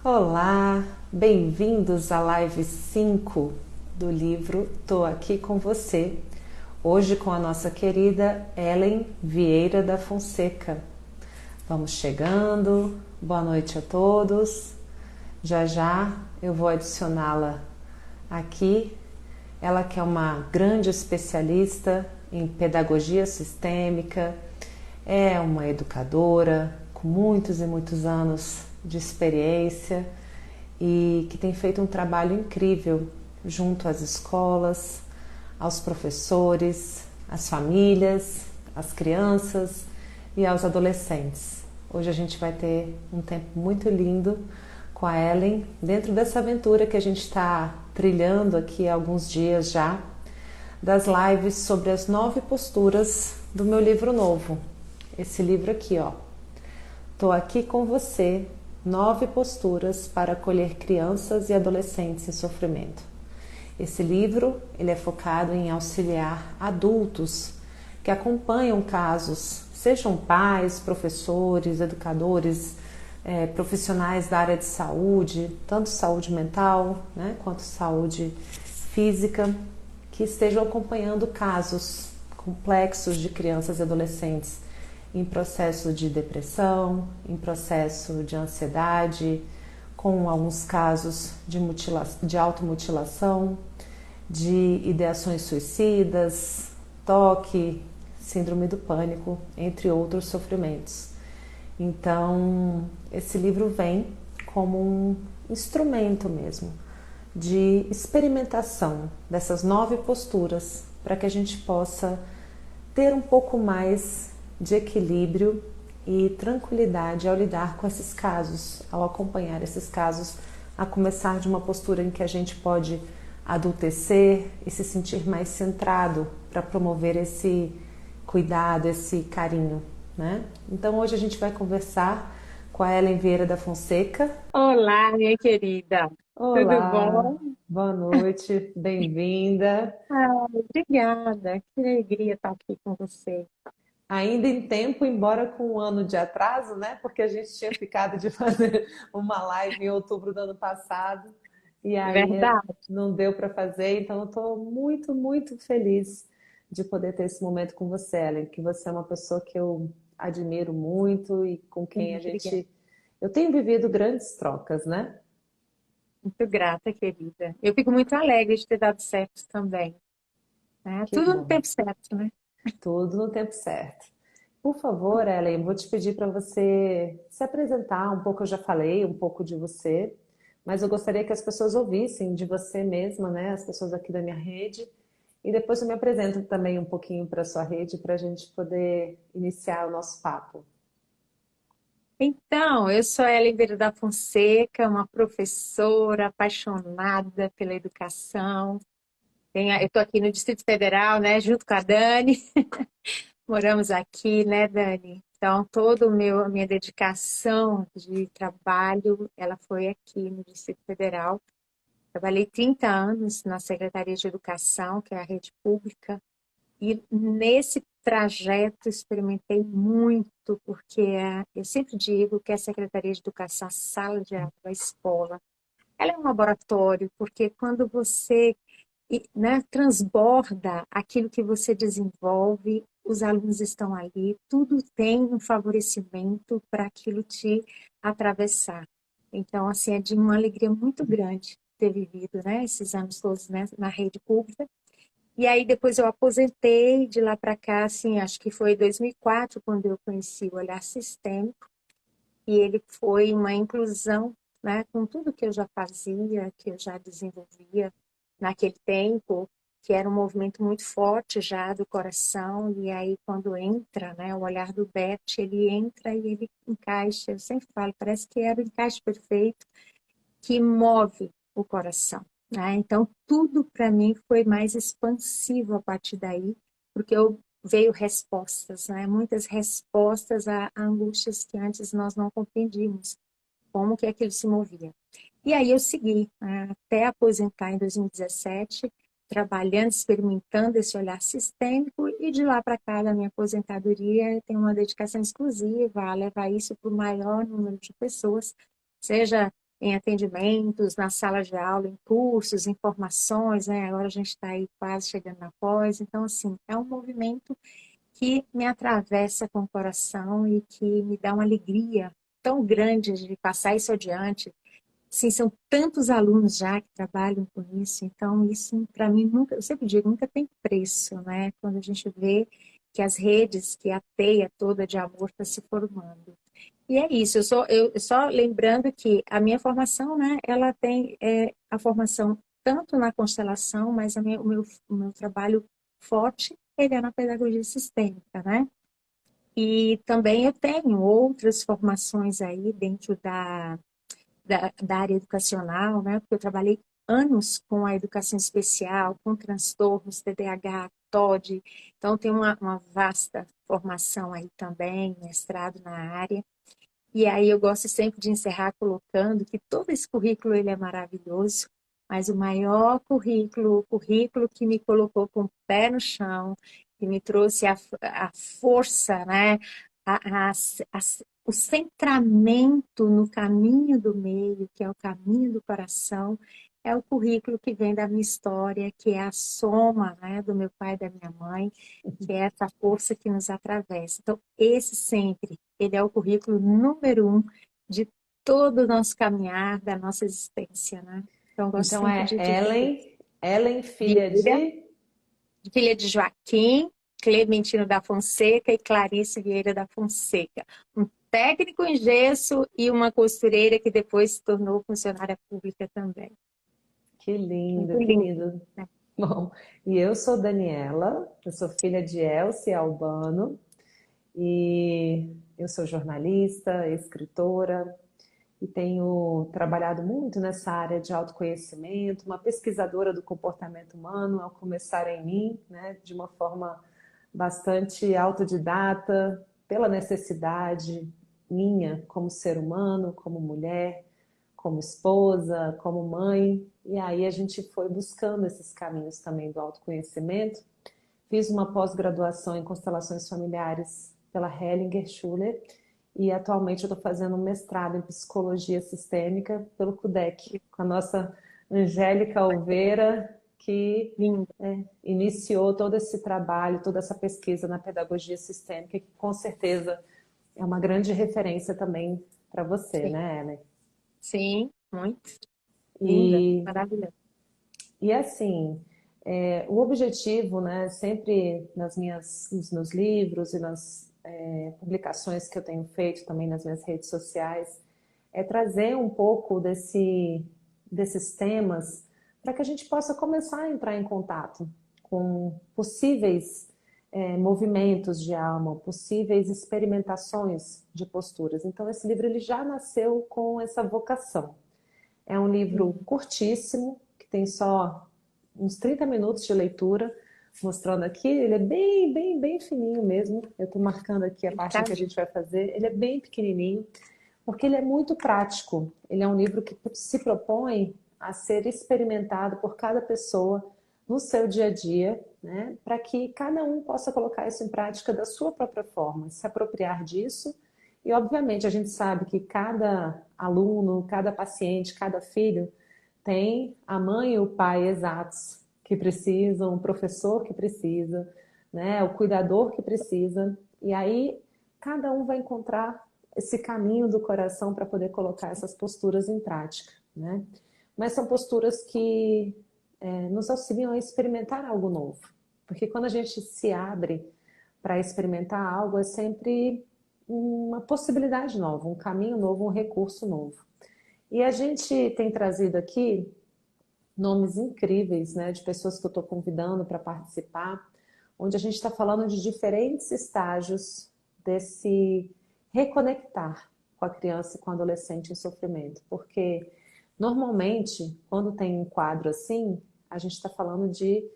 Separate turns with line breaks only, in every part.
Olá, bem-vindos à live 5 do livro Tô Aqui Com Você, hoje com a nossa querida Ellen Vieira da Fonseca. Vamos chegando, boa noite a todos. Já já eu vou adicioná-la aqui. Ela que é uma grande especialista em pedagogia sistêmica, é uma educadora com muitos e muitos anos de experiência e que tem feito um trabalho incrível junto às escolas, aos professores, às famílias, às crianças e aos adolescentes. Hoje a gente vai ter um tempo muito lindo com a Ellen dentro dessa aventura que a gente está trilhando aqui há alguns dias já, das lives sobre as 9 posturas do meu livro novo. Esse livro aqui, ó. Tô aqui com você, 9 posturas para acolher crianças e adolescentes em sofrimento. Esse livro, ele é focado em auxiliar adultos que acompanham casos, sejam pais, professores, educadores, profissionais da área de saúde, tanto saúde mental, né, quanto saúde física, que estejam acompanhando casos complexos de crianças e adolescentes em processo de depressão, em processo de ansiedade, com alguns casos de automutilação, de ideações suicidas, toque, síndrome do pânico, entre outros sofrimentos. Então, esse livro vem como um instrumento mesmo de experimentação dessas 9 posturas para que a gente possa ter um pouco mais de equilíbrio e tranquilidade ao lidar com esses casos, ao acompanhar esses casos, a começar de uma postura em que a gente pode adultecer e se sentir mais centrado para promover esse cuidado, esse carinho, né? Então hoje a gente vai conversar com a Ellen Vieira da Fonseca.
Olá, minha querida. Tudo
Olá,
bom?
boa noite, bem-vinda.
Obrigada. Que alegria estar aqui com você.
Ainda em tempo, embora com um ano de atraso, né? Porque a gente tinha ficado de fazer uma live em outubro do ano passado e aí
Verdade.
não deu para fazer, então eu estou muito, muito feliz de poder ter esse momento com você, Ellen, que você é uma pessoa que eu admiro muito e com quem
Obrigada.
eu tenho vivido grandes trocas, né?
Muito grata, querida. Eu fico muito alegre de ter dado certo também, né?
Que
Tudo no
bom,
tempo certo, né?
tudo no tempo certo. Por favor, Ellen, vou te pedir para você se apresentar um pouco. Eu já falei um pouco de você, mas eu gostaria que as pessoas ouvissem de você mesma, né? As pessoas aqui da minha rede. E depois eu me apresento também um pouquinho para a sua rede para a gente poder iniciar o nosso papo.
Então, eu sou a Ellen Vieira da Fonseca, uma professora apaixonada pela educação. Eu estou aqui no Distrito Federal, né, junto com a Dani. Moramos aqui, né, Dani? Então, a minha dedicação de trabalho, ela foi aqui no Distrito Federal. Trabalhei 30 anos na Secretaria de Educação, que é a rede pública, e nesse trajeto experimentei muito, porque eu sempre digo que a Secretaria de Educação, a sala de aula, a escola, ela é um laboratório, porque quando você né, transborda aquilo que você desenvolve, os alunos estão ali, tudo tem um favorecimento para aquilo te atravessar. Então, assim, é de uma alegria muito grande ter vivido, né, esses anos todos, né, na rede pública. E aí depois eu aposentei, de lá para cá, assim, acho que foi 2004 quando eu conheci o Olhar Sistêmico, e ele foi uma inclusão, né, com tudo que eu já fazia, que eu já desenvolvia naquele tempo, que era um movimento muito forte já do coração, e aí quando entra, né, o olhar do Bert, ele entra e ele encaixa, eu sempre falo, parece que era o encaixe perfeito que move o coração, né? Então tudo para mim foi mais expansivo a partir daí, porque eu veio respostas, né? Muitas respostas a angústias que antes nós não compreendíamos, como que aquilo se movia. E aí eu segui, né, até aposentar em 2017, trabalhando, experimentando esse olhar sistêmico, e de lá para cá, da minha aposentadoria, eu tenho uma dedicação exclusiva a levar isso para o maior número de pessoas, seja em atendimentos, na sala de aula, em cursos, em formações, né? Agora a gente está aí quase chegando na pós. Então, assim, é um movimento que me atravessa com o coração e que me dá uma alegria tão grande de passar isso adiante. Sim, são tantos alunos já que trabalham com isso, então isso para mim nunca, eu sempre digo, nunca tem preço, né? Quando a gente vê que as redes, que a teia toda de amor está se formando. E é isso, eu só lembrando que a minha formação, né, ela tem a formação tanto na constelação, mas o meu trabalho forte, ele é na pedagogia sistêmica, né? E também eu tenho outras formações aí dentro da área educacional, né? Porque eu trabalhei anos com a educação especial, com transtornos, TDAH, TOD, então tem uma vasta formação aí também, mestrado na área. E aí eu gosto sempre de encerrar colocando que todo esse currículo ele é maravilhoso, mas o maior currículo, o currículo que me colocou com o pé no chão, que me trouxe a força, né? A, a, a, o centramento no caminho do meio, que é o caminho do coração, é o currículo que vem da minha história, que é a soma, né, do meu pai e da minha mãe, que é essa força que nos atravessa. Então, esse sempre, ele é o currículo número um de todo o nosso caminhar, da nossa existência, né? Então, eu gosto
Então
sempre
é
de dizer isso.
Ellen, filha
Vieira,
de...
filha de Joaquim, Clementino da Fonseca e Clarice Vieira da Fonseca. Um técnico em gesso e uma costureira que depois se tornou funcionária pública também.
Que lindo,
Muito
que
lindo,
lindo.
né?
Bom, e eu sou Daniela, eu sou filha de Elce Albano e eu sou jornalista, escritora e tenho trabalhado muito nessa área de autoconhecimento, uma pesquisadora do comportamento humano ao começar em mim, né, de uma forma bastante autodidata, pela necessidade minha como ser humano, como mulher, como esposa, como mãe. E aí a gente foi buscando esses caminhos também do autoconhecimento. Fiz uma pós-graduação em constelações familiares pela Hellinger Schuller e atualmente eu estou fazendo um mestrado em psicologia sistêmica pelo CUDEC, com a nossa Angélica Alveira, que
Lindo,
iniciou todo esse trabalho, toda essa pesquisa na pedagogia sistêmica, que com certeza é uma grande referência também para você,
sim.
né, Ellen?
Sim, muito linda,
E,
maravilhosa.
e assim, o objetivo, né, sempre nos meus livros e nas publicações que eu tenho feito também nas minhas redes sociais, é trazer um pouco desses temas para que a gente possa começar a entrar em contato com possíveis movimentos de alma, possíveis experimentações de posturas. Então, esse livro ele já nasceu com essa vocação. É um livro curtíssimo, que tem só uns 30 minutos de leitura, mostrando aqui, ele é bem, bem, bem fininho mesmo. Eu estou marcando aqui a parte
Tá?
que a gente vai fazer. Ele é bem pequenininho, porque ele é muito prático. Ele é um livro que se propõe a ser experimentado por cada pessoa no seu dia a dia, né? Para que cada um possa colocar isso em prática da sua própria forma, se apropriar disso. E, obviamente, a gente sabe que cada aluno, cada paciente, cada filho tem a mãe e o pai exatos que precisam, o professor que precisa, né? O cuidador que precisa. E aí, cada um vai encontrar esse caminho do coração para poder colocar essas posturas em prática, né? Mas são posturas que nos auxiliam a experimentar algo novo, porque quando a gente se abre para experimentar algo, é sempre uma possibilidade nova, um caminho novo, um recurso novo. E a gente tem trazido aqui nomes incríveis, né, de pessoas que eu estou convidando para participar, onde a gente está falando de diferentes estágios desse reconectar com a criança e com o adolescente em sofrimento. Porque, normalmente, quando tem um quadro assim, a gente está falando de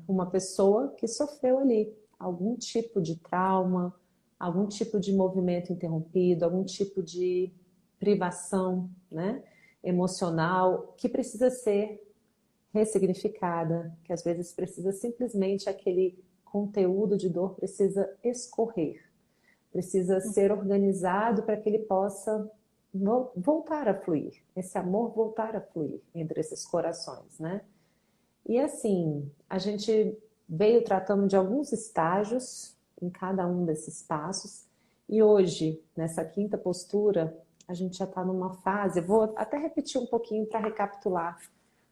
uma pessoa que sofreu ali algum tipo de trauma, algum tipo de movimento interrompido, algum tipo de privação, né, emocional, que precisa ser ressignificada, que às vezes precisa simplesmente aquele conteúdo de dor precisa escorrer, precisa ser organizado para que ele possa voltar a fluir, esse amor voltar a fluir entre esses corações, né? E assim, a gente veio tratando de alguns estágios em cada um desses passos, e hoje, nessa quinta postura, a gente já está numa fase, vou até repetir um pouquinho para recapitular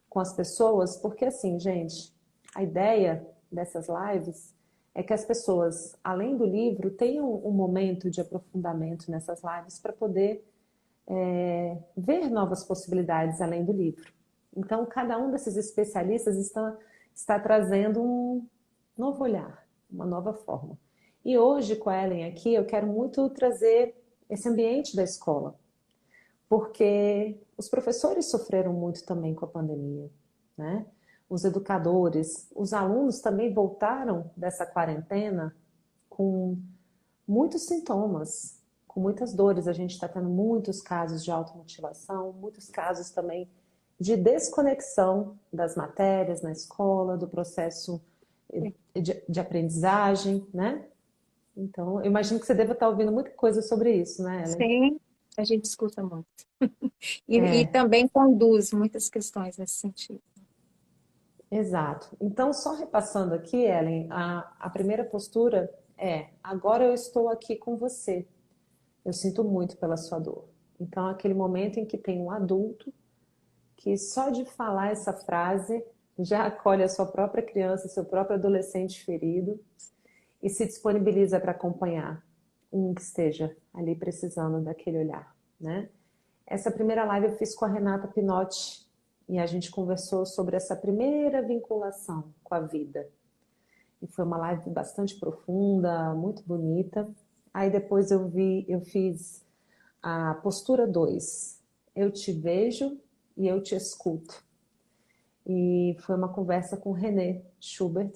com as pessoas, porque assim, gente, a ideia dessas lives é que as pessoas, além do livro, tenham um momento de aprofundamento nessas lives para poder ver novas possibilidades além do livro. Então, cada um desses especialistas está trazendo um novo olhar, uma nova forma. E hoje, com a Ellen aqui, eu quero muito trazer esse ambiente da escola, porque os professores sofreram muito também com a pandemia, né? Os educadores, os alunos também voltaram dessa quarentena com muitos sintomas, com muitas dores. A gente está tendo muitos casos de automutilação, muitos casos também de desconexão das matérias na escola, do processo de aprendizagem, né? Então, eu imagino que você deva estar ouvindo muita coisa sobre isso, né, Ellen?
Sim, a gente escuta muito. E
É,
também conduz muitas questões nesse sentido.
exato. Então, só repassando aqui, Ellen, a primeira postura é: agora eu estou aqui com você. Eu sinto muito pela sua dor. Então, aquele momento em que tem um adulto que só de falar essa frase já acolhe a sua própria criança, seu próprio adolescente ferido e se disponibiliza para acompanhar um que esteja ali precisando daquele olhar, né? Essa primeira live eu fiz com a Renata Pinotti e a gente conversou sobre essa primeira vinculação com a vida. E foi uma live bastante profunda, muito bonita. Aí depois eu fiz a postura 2. Eu te vejo e eu te escuto. E foi uma conversa com René Schubert,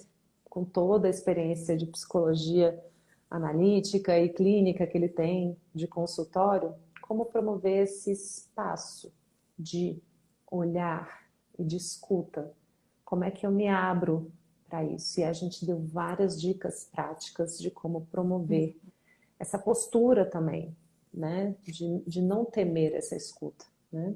com toda a experiência de psicologia analítica e clínica que ele tem de consultório, como promover esse espaço de olhar e de escuta. Como é que eu me abro para isso? E a gente deu várias dicas práticas de como promover essa postura também, né? De não temer essa escuta, né?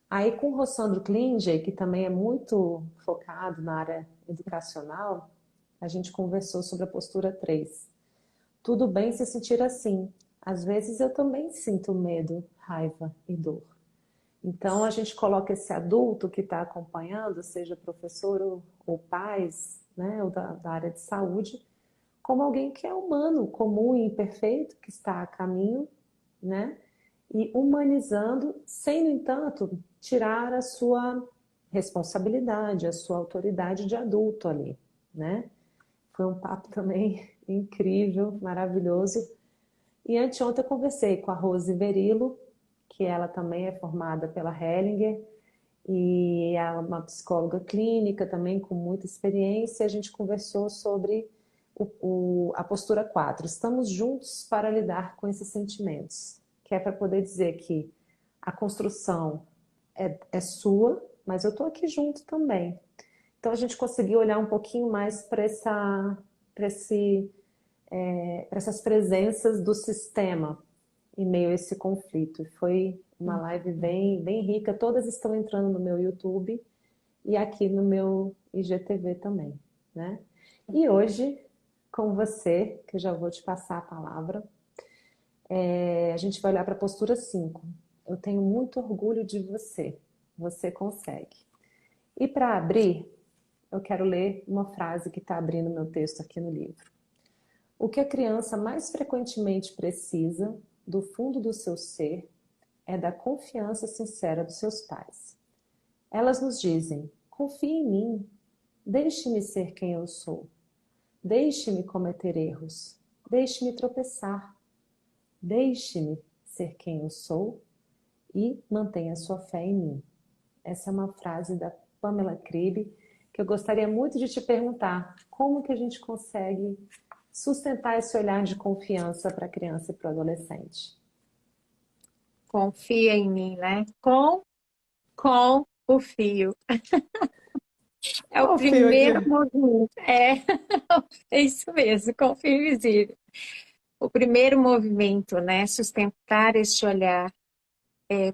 Aí com o Rossandro Klinger, que também é muito focado na área educacional, a gente conversou sobre a postura 3. Tudo bem se sentir assim. Às vezes eu também sinto medo, raiva e dor. Então a gente coloca esse adulto que está acompanhando, seja professor ou pais, né, ou da área de saúde, como alguém que é humano, comum e imperfeito, que está a caminho, né? E humanizando, sem, no entanto, tirar a sua responsabilidade, a sua autoridade de adulto ali, né? Foi um papo também incrível, maravilhoso. E anteontem eu conversei com a Rose Verilo, que ela também é formada pela Hellinger, e é uma psicóloga clínica também com muita experiência. A gente conversou sobre a postura 4. Estamos juntos para lidar com esses sentimentos, que é para poder dizer que a construção é sua, mas eu estou aqui junto também. Então a gente conseguiu olhar um pouquinho mais para essas presenças do sistema em meio a esse conflito. Foi uma live bem, bem rica. Todas estão entrando no meu YouTube e aqui no meu IGTV também, né? E hoje, com você, que eu já vou te passar a palavra, a gente vai olhar para a postura 5. Eu tenho muito orgulho de você. Você consegue. E para abrir, eu quero ler uma frase que está abrindo meu texto aqui no livro. O que a criança mais frequentemente precisa, do fundo do seu ser, é da confiança sincera dos seus pais. Elas nos dizem: confie em mim, deixe-me ser quem eu sou, deixe-me cometer erros, deixe-me tropeçar, deixe-me ser quem eu sou e mantenha sua fé em mim. Essa é uma frase da Pamela Cribe que eu gostaria muito de te perguntar: como que a gente consegue sustentar esse olhar de confiança para a criança e para o adolescente?
Confia em mim, né? Com o fio. É o
Ó, o fio aqui.
primeiro movimento. É isso mesmo, com o fio invisível. O primeiro movimento, né? Sustentar este olhar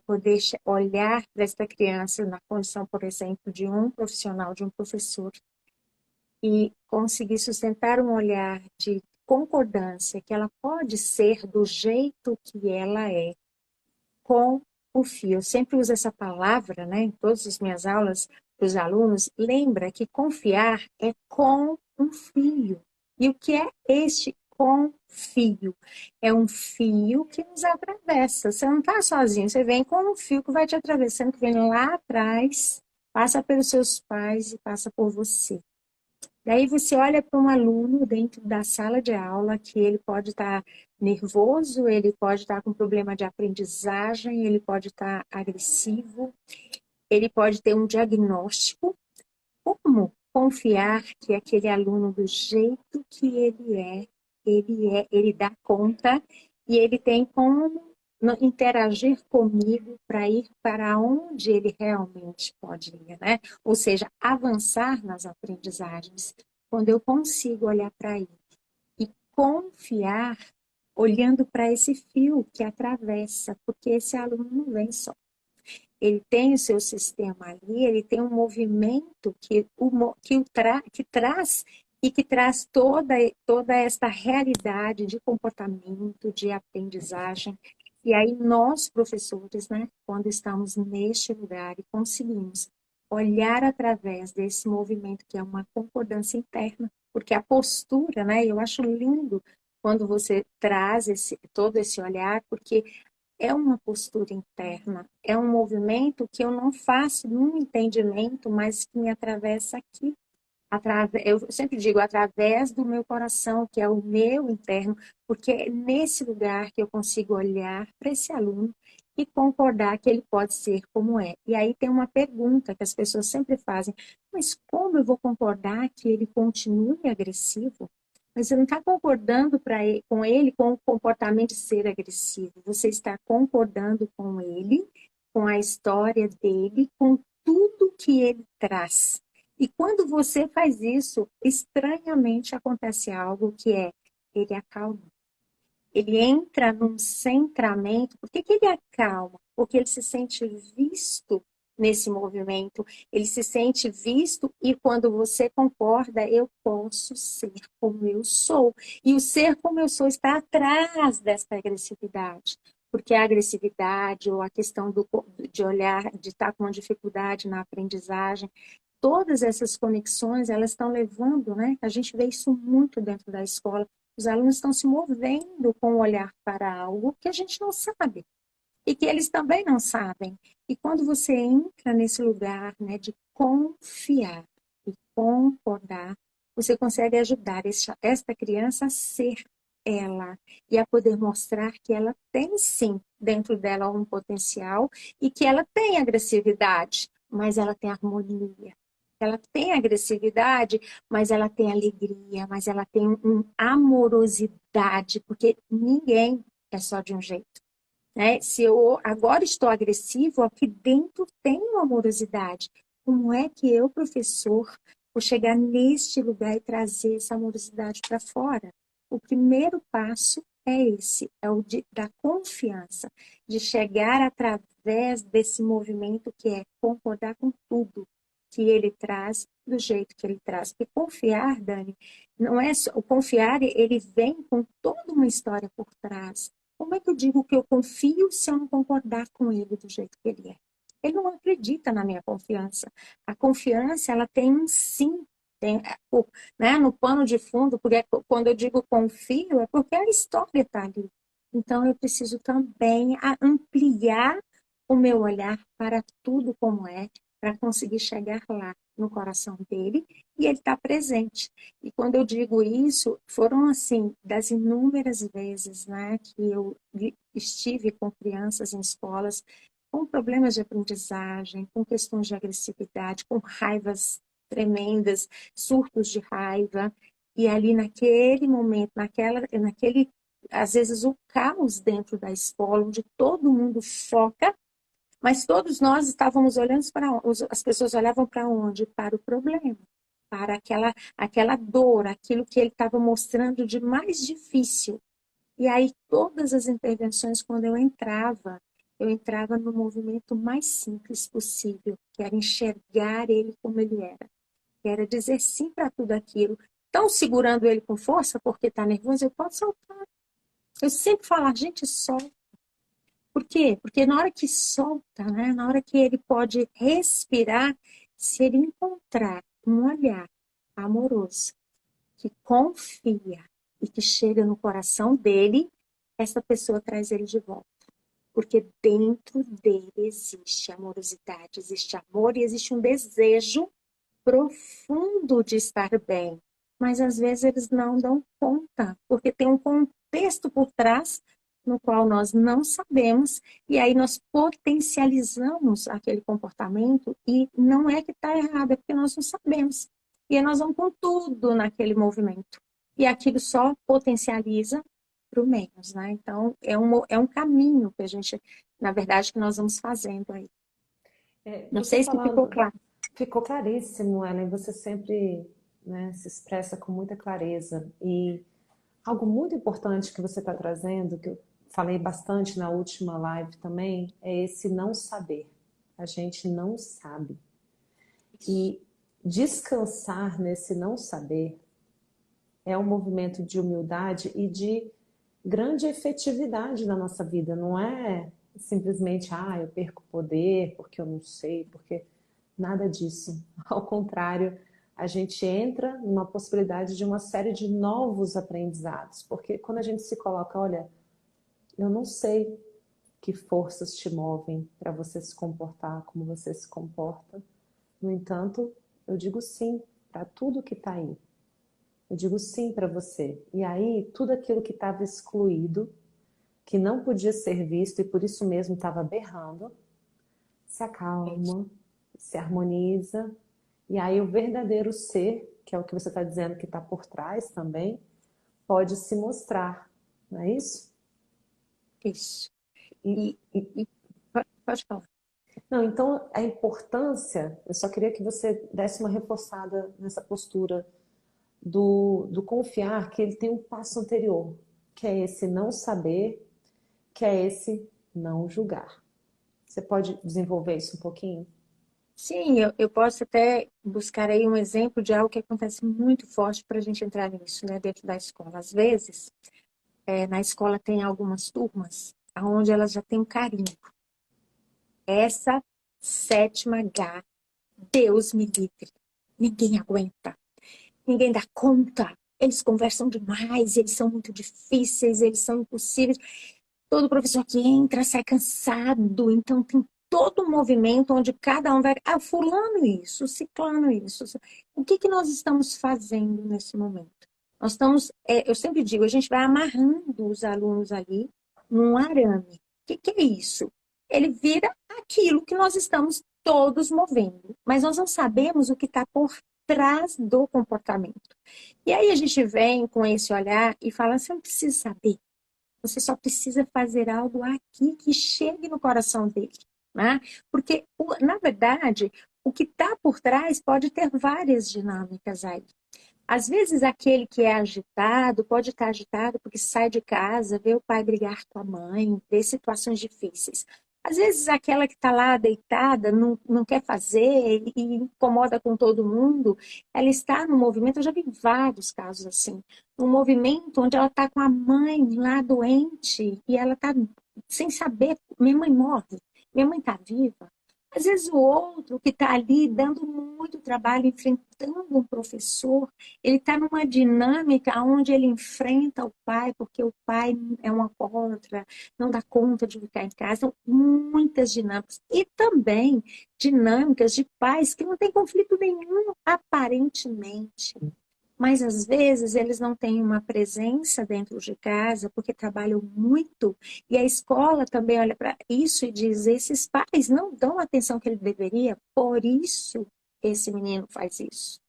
poder olhar para esta criança na condição, por exemplo, de um profissional, de um professor, e conseguir sustentar um olhar de concordância, que ela pode ser do jeito que ela é, com o fio. Eu sempre uso essa palavra, né, em todas as minhas aulas para os alunos. Lembra que confiar é com um fio. E o que é este com fio? É um fio que nos atravessa. Você não está sozinho, você vem com um fio que vai te atravessando, que vem lá atrás, passa pelos seus pais e passa por você. Daí você olha para um aluno dentro da sala de aula que ele pode estar nervoso, ele pode estar com problema de aprendizagem, ele pode estar agressivo, ele pode ter um diagnóstico. Como confiar que aquele aluno, do jeito que ele dá conta e ele tem como interagir comigo para ir para onde ele realmente pode ir, né? Ou seja, avançar nas aprendizagens. Quando eu consigo olhar para ele e confiar, olhando para esse fio que atravessa, porque esse aluno não vem só. Ele tem o seu sistema ali, ele tem um movimento que traz e que traz toda esta realidade de comportamento, de aprendizagem. E aí nós, professores, né, quando estamos neste lugar e conseguimos olhar através desse movimento que é uma concordância interna, porque a postura, né, eu acho lindo quando você traz todo esse olhar, porque é uma postura interna, é um movimento que eu não faço num entendimento, mas que me atravessa aqui. Eu sempre digo, através do meu coração, que é o meu interno, porque é nesse lugar que eu consigo olhar para esse aluno e concordar que ele pode ser como é. E aí tem uma pergunta que as pessoas sempre fazem, mas como eu vou concordar que ele continue agressivo? Mas você não está concordando com ele com o comportamento de ser agressivo. Você está concordando com ele, com a história dele, com tudo que ele traz. E quando você faz isso, estranhamente acontece algo que é, ele acalma. Ele entra num centramento. Por que que ele acalma? Porque ele se sente visto nesse movimento, ele se sente visto e quando você concorda, eu posso ser como eu sou. E o ser como eu sou está atrás dessa agressividade. Porque a agressividade ou a questão de olhar, de estar com uma dificuldade na aprendizagem, todas essas conexões, elas estão levando, né? A gente vê isso muito dentro da escola. Os alunos estão se movendo com o olhar para algo que a gente não sabe e que eles também não sabem. E quando você entra nesse lugar, né, de confiar e concordar, você consegue ajudar esta criança a ser ela e a poder mostrar que ela tem sim dentro dela um potencial e que ela tem agressividade, mas ela tem harmonia. Ela tem agressividade, mas ela tem alegria, mas ela tem amorosidade, porque ninguém é só de um jeito. Né? Se eu agora estou agressivo, aqui dentro tem uma amorosidade. Como é que eu, professor, vou chegar neste lugar e trazer essa amorosidade para fora? O primeiro passo é esse, é da confiança, de chegar através desse movimento que é concordar com tudo que ele traz do jeito que ele traz. Porque confiar, Dani, não é só, o confiar, ele vem com toda uma história por trás. Como é que eu digo que eu confio se eu não concordar com ele do jeito que ele é? Ele não acredita na minha confiança. A confiança, ela tem um sim, tem, né, no pano de fundo, porque quando eu digo confio, é porque a história está ali. Então, eu preciso também ampliar o meu olhar para tudo como é, para conseguir chegar lá no coração dele e ele está presente. E quando eu digo isso, foram assim, das inúmeras vezes, né, que eu estive com crianças em escolas com problemas de aprendizagem, com questões de agressividade, com raivas tremendas, surtos de raiva, e ali naquele momento, naquele, às vezes o caos dentro da escola, onde todo mundo foca, mas todos nós estávamos olhando para as pessoas olhavam para onde? Para o problema, para aquela dor, aquilo que ele estava mostrando de mais difícil. E aí todas as intervenções, quando eu entrava, eu entrava no movimento mais simples possível, que era enxergar ele como ele era, que era dizer sim para tudo aquilo. Estão segurando ele com força porque está nervoso, eu posso soltar. Eu sempre falo, gente, solta. Por quê? Porque na hora que solta, né? Na hora que ele pode respirar, se ele encontrar um olhar amoroso, que confia e que chega no coração dele, essa pessoa traz ele de volta. Porque dentro dele existe amorosidade, existe amor e existe um desejo profundo de estar bem. Mas às vezes eles não dão conta, porque tem um contexto por trás no qual nós não sabemos, e aí nós potencializamos aquele comportamento, e não é que está errado, é porque nós não sabemos. E aí nós vamos com tudo naquele movimento. E aquilo só potencializa para o menos, né? Então, é um caminho que a gente, na verdade, que nós vamos fazendo aí. Não
Você
sei se ficou
falando,
claro.
ficou claríssimo, Ellen. Você sempre, né, se expressa com muita clareza. E algo muito importante que você está trazendo, que eu falei bastante na última live também, é esse não saber. A gente não sabe. E descansar nesse não saber é um movimento de humildade e de grande efetividade na nossa vida. Não é simplesmente, eu perco poder porque eu não sei, porque nada disso. Ao contrário, a gente entra numa possibilidade de uma série de novos aprendizados. Porque quando a gente se coloca, olha, eu não sei que forças te movem para você se comportar como você se comporta. No entanto, eu digo sim para tudo que está aí. Eu digo sim para você. E aí, tudo aquilo que estava excluído, que não podia ser visto e por isso mesmo estava berrando, se acalma, se harmoniza. E aí, o verdadeiro ser, que é o que você está dizendo que está por trás também, pode se mostrar. Não é isso?
Isso.
E,
E,
e
e pode falar.
não, então a importância, eu só queria que você desse uma reforçada nessa postura do confiar que ele tem um passo anterior, que é esse não saber, que é esse não julgar. Você pode desenvolver isso um pouquinho?
Sim, eu posso até buscar aí um exemplo de algo que acontece muito forte para a gente entrar nisso, né, dentro da escola. Às vezes, na escola tem algumas turmas onde elas já têm um carinho. Essa sétima H, Deus me livre. Ninguém aguenta. Ninguém dá conta. Eles conversam demais, eles são muito difíceis, eles são impossíveis. Todo professor que entra sai cansado, então tem todo um movimento onde cada um vai. Fulano isso, ciclano isso. O que que nós estamos fazendo nesse momento? Nós estamos, eu sempre digo, a gente vai amarrando os alunos ali num arame. O que é isso? Ele vira aquilo que nós estamos todos movendo, mas nós não sabemos o que está por trás do comportamento. E aí a gente vem com esse olhar e fala, você não precisa saber. Você só precisa fazer algo aqui que chegue no coração dele, né? Porque, na verdade, o que está por trás pode ter várias dinâmicas aí. Às vezes, aquele que é agitado pode estar agitado porque sai de casa, vê o pai brigar com a mãe, vê situações difíceis. Às vezes, aquela que está lá deitada não quer fazer e incomoda com todo mundo, ela está no movimento, eu já vi vários casos assim, um movimento onde ela está com a mãe lá doente e ela está sem saber, minha mãe morre, minha mãe está viva. Às vezes, o outro que está ali dando muito trabalho, enfrentando um professor, ele está numa dinâmica onde ele enfrenta o pai, porque o pai é uma alcoólatra, não dá conta de ficar em casa. Então, muitas dinâmicas. E também dinâmicas de pais que não têm conflito nenhum, aparentemente. Mas às vezes eles não têm uma presença dentro de casa porque trabalham muito e a escola também olha para isso e diz: esses pais não dão a atenção que ele deveria, por isso esse menino faz isso.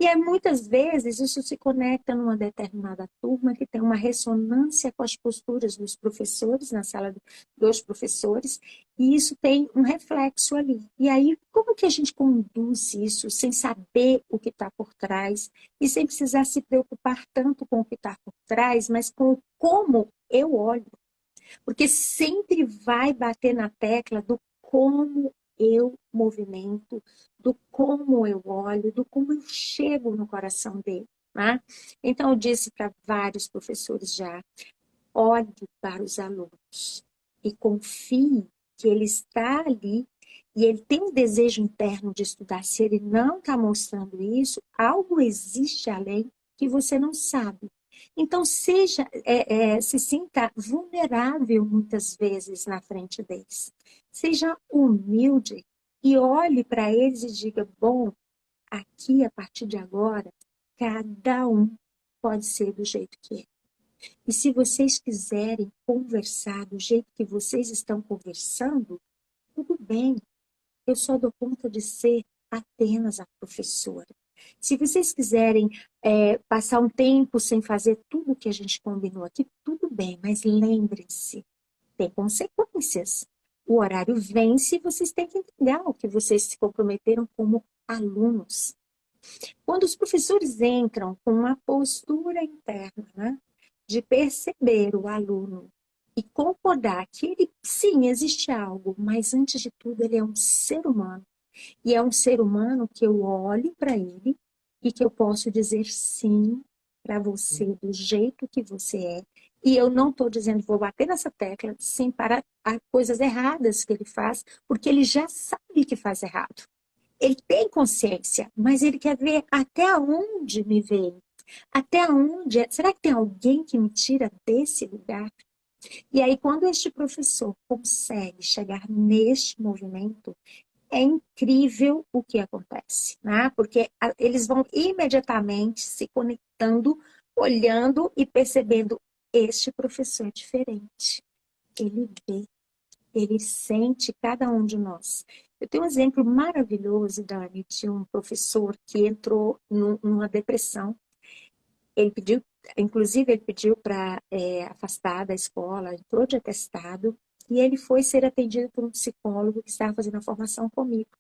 E muitas vezes isso se conecta numa determinada turma que tem uma ressonância com as posturas dos professores, na sala dos professores, e isso tem um reflexo ali. E aí, como que a gente conduz isso sem saber o que está por trás e sem precisar se preocupar tanto com o que está por trás, mas com como eu olho? Porque sempre vai bater na tecla do como eu movimento, do como eu olho, do como eu chego no coração dele. Né? Então, eu disse para vários professores já, olhe para os alunos e confie que ele está ali e ele tem um desejo interno de estudar. Se ele não está mostrando isso, algo existe além que você não sabe. Então, se sinta vulnerável muitas vezes na frente deles. Seja humilde e olhe para eles e diga, bom, aqui, a partir de agora, cada um pode ser do jeito que é. E se vocês quiserem conversar do jeito que vocês estão conversando, tudo bem. Eu só dou conta de ser apenas a professora. Se vocês quiserem passar um tempo sem fazer tudo o que a gente combinou aqui, tudo bem, mas lembrem-se, tem consequências. O horário vence e vocês têm que entregar o que vocês se comprometeram como alunos. Quando os professores entram com uma postura interna, né, de perceber o aluno e concordar que ele, sim, existe algo, mas antes de tudo ele é um ser humano. E é um ser humano que eu olhe para ele e que eu posso dizer sim para você do jeito que você é. E eu não estou dizendo, vou bater nessa tecla sem parar as coisas erradas que ele faz, porque ele já sabe que faz errado. Ele tem consciência, mas ele quer ver até onde me vem. Até onde? Será que tem alguém que me tira desse lugar? E aí, quando este professor consegue chegar neste movimento, é incrível o que acontece, né? Porque eles vão imediatamente se conectando, olhando e percebendo este professor é diferente. Ele vê, ele sente cada um de nós. Eu tenho um exemplo maravilhoso, Dani, de um professor que entrou numa depressão. Ele pediu, inclusive, ele pediu para afastar da escola, entrou de atestado, e ele foi ser atendido por um psicólogo que estava fazendo a formação comigo.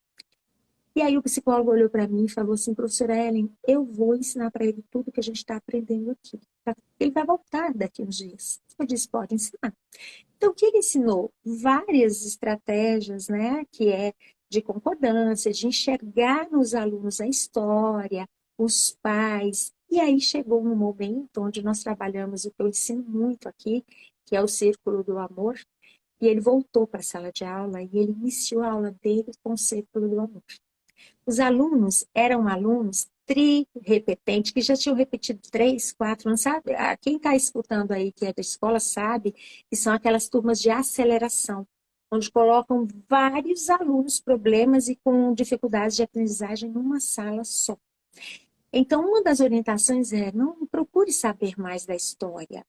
E aí o psicólogo olhou para mim e falou assim, professora Ellen, eu vou ensinar para ele tudo que a gente está aprendendo aqui. Ele vai voltar daqui uns dias. Eu disse, pode ensinar. Então, o que ele ensinou? Várias estratégias, né, que é de concordância, de enxergar nos alunos a história, os pais. E aí chegou um momento onde nós trabalhamos o que eu ensino muito aqui, que é o Círculo do Amor, e ele voltou para a sala de aula e ele iniciou a aula dele com o Círculo do Amor. Os alunos eram alunos tri-repetentes, que já tinham repetido 3, 4 anos, sabe? Quem está escutando aí que é da escola sabe que são aquelas turmas de aceleração, onde colocam vários alunos problemas e com dificuldades de aprendizagem numa sala só. Então, uma das orientações é, não procure saber mais da história,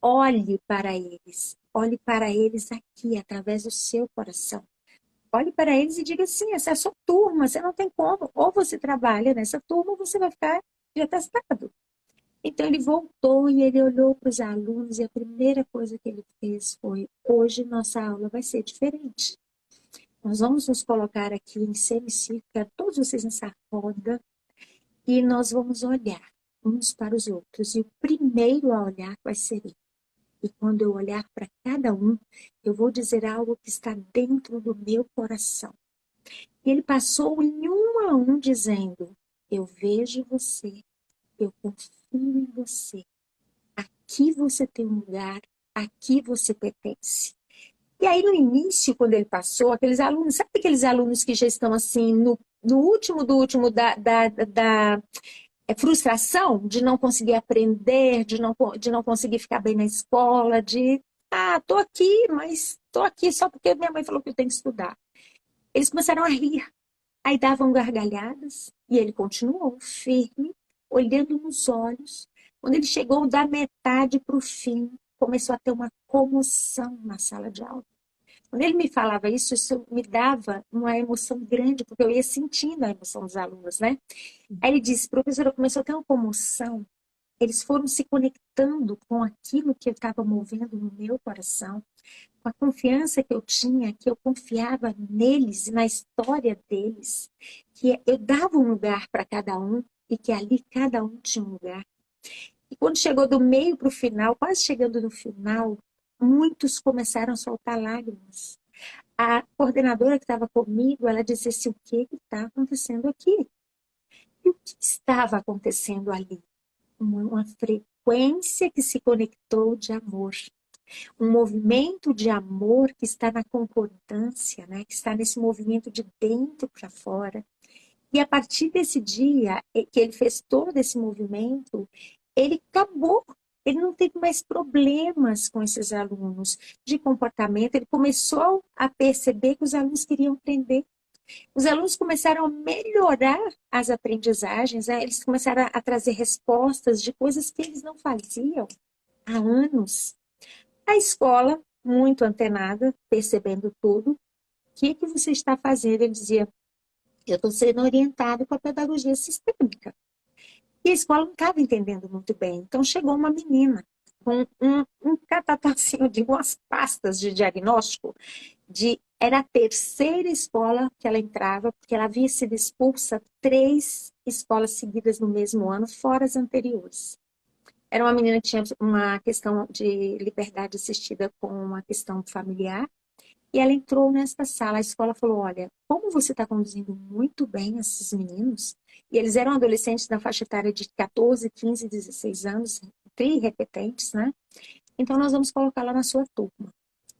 olhe para eles aqui, através do seu coração. Olhe para eles e diga assim, essa é a sua turma, você não tem como. Ou você trabalha nessa turma ou você vai ficar de atestado. Então ele voltou e ele olhou para os alunos e a primeira coisa que ele fez foi, hoje nossa aula vai ser diferente. Nós vamos nos colocar aqui em semicírculo, todos vocês nessa roda, e nós vamos olhar uns para os outros. E o primeiro a olhar vai ser ele. E quando eu olhar para cada um, eu vou dizer algo que está dentro do meu coração. E ele passou em um a um dizendo, eu vejo você, eu confio em você. Aqui você tem um lugar, aqui você pertence. E aí no início, quando ele passou, aqueles alunos, sabe aqueles alunos que já estão assim, no último do último da frustração de não conseguir aprender, de não conseguir ficar bem na escola, tô aqui, mas tô aqui só porque minha mãe falou que eu tenho que estudar. Eles começaram a rir, aí davam gargalhadas, e ele continuou firme, olhando nos olhos. Quando ele chegou da metade para o fim, começou a ter uma comoção na sala de aula. Quando ele me falava isso me dava uma emoção grande, porque eu ia sentindo a emoção dos alunos, né? Aí ele disse, professora, começou a ter uma comoção. Eles foram se conectando com aquilo que eu estava movendo no meu coração, com a confiança que eu tinha, que eu confiava neles e na história deles, que eu dava um lugar para cada um e que ali cada um tinha um lugar. E quando chegou do meio para o final, quase chegando no final, muitos começaram a soltar lágrimas. A coordenadora que estava comigo, ela disse assim, o que está acontecendo aqui? E o que estava acontecendo ali? Uma frequência que se conectou de amor. Um movimento de amor que está na concordância, né? Que está nesse movimento de dentro para fora. E a partir desse dia que ele fez todo esse movimento, ele acabou. Ele não teve mais problemas com esses alunos de comportamento. Ele começou a perceber que os alunos queriam aprender. Os alunos começaram a melhorar as aprendizagens, né? Eles começaram a trazer respostas de coisas que eles não faziam há anos. A escola, muito antenada, percebendo tudo, o que você está fazendo? Ele dizia, eu estou sendo orientado com a pedagogia sistêmica. E a escola não estava entendendo muito bem. Então chegou uma menina com um catatacinho de umas pastas de diagnóstico. Era a terceira escola que ela entrava, porque ela havia sido expulsa 3 escolas seguidas no mesmo ano, fora as anteriores. Era uma menina que tinha uma questão de liberdade assistida com uma questão familiar. E ela entrou nesta sala, a escola falou, olha, como você está conduzindo muito bem esses meninos, e eles eram adolescentes na faixa etária de 14, 15, 16 anos, tri-repetentes, né? Então nós vamos colocá-la na sua turma.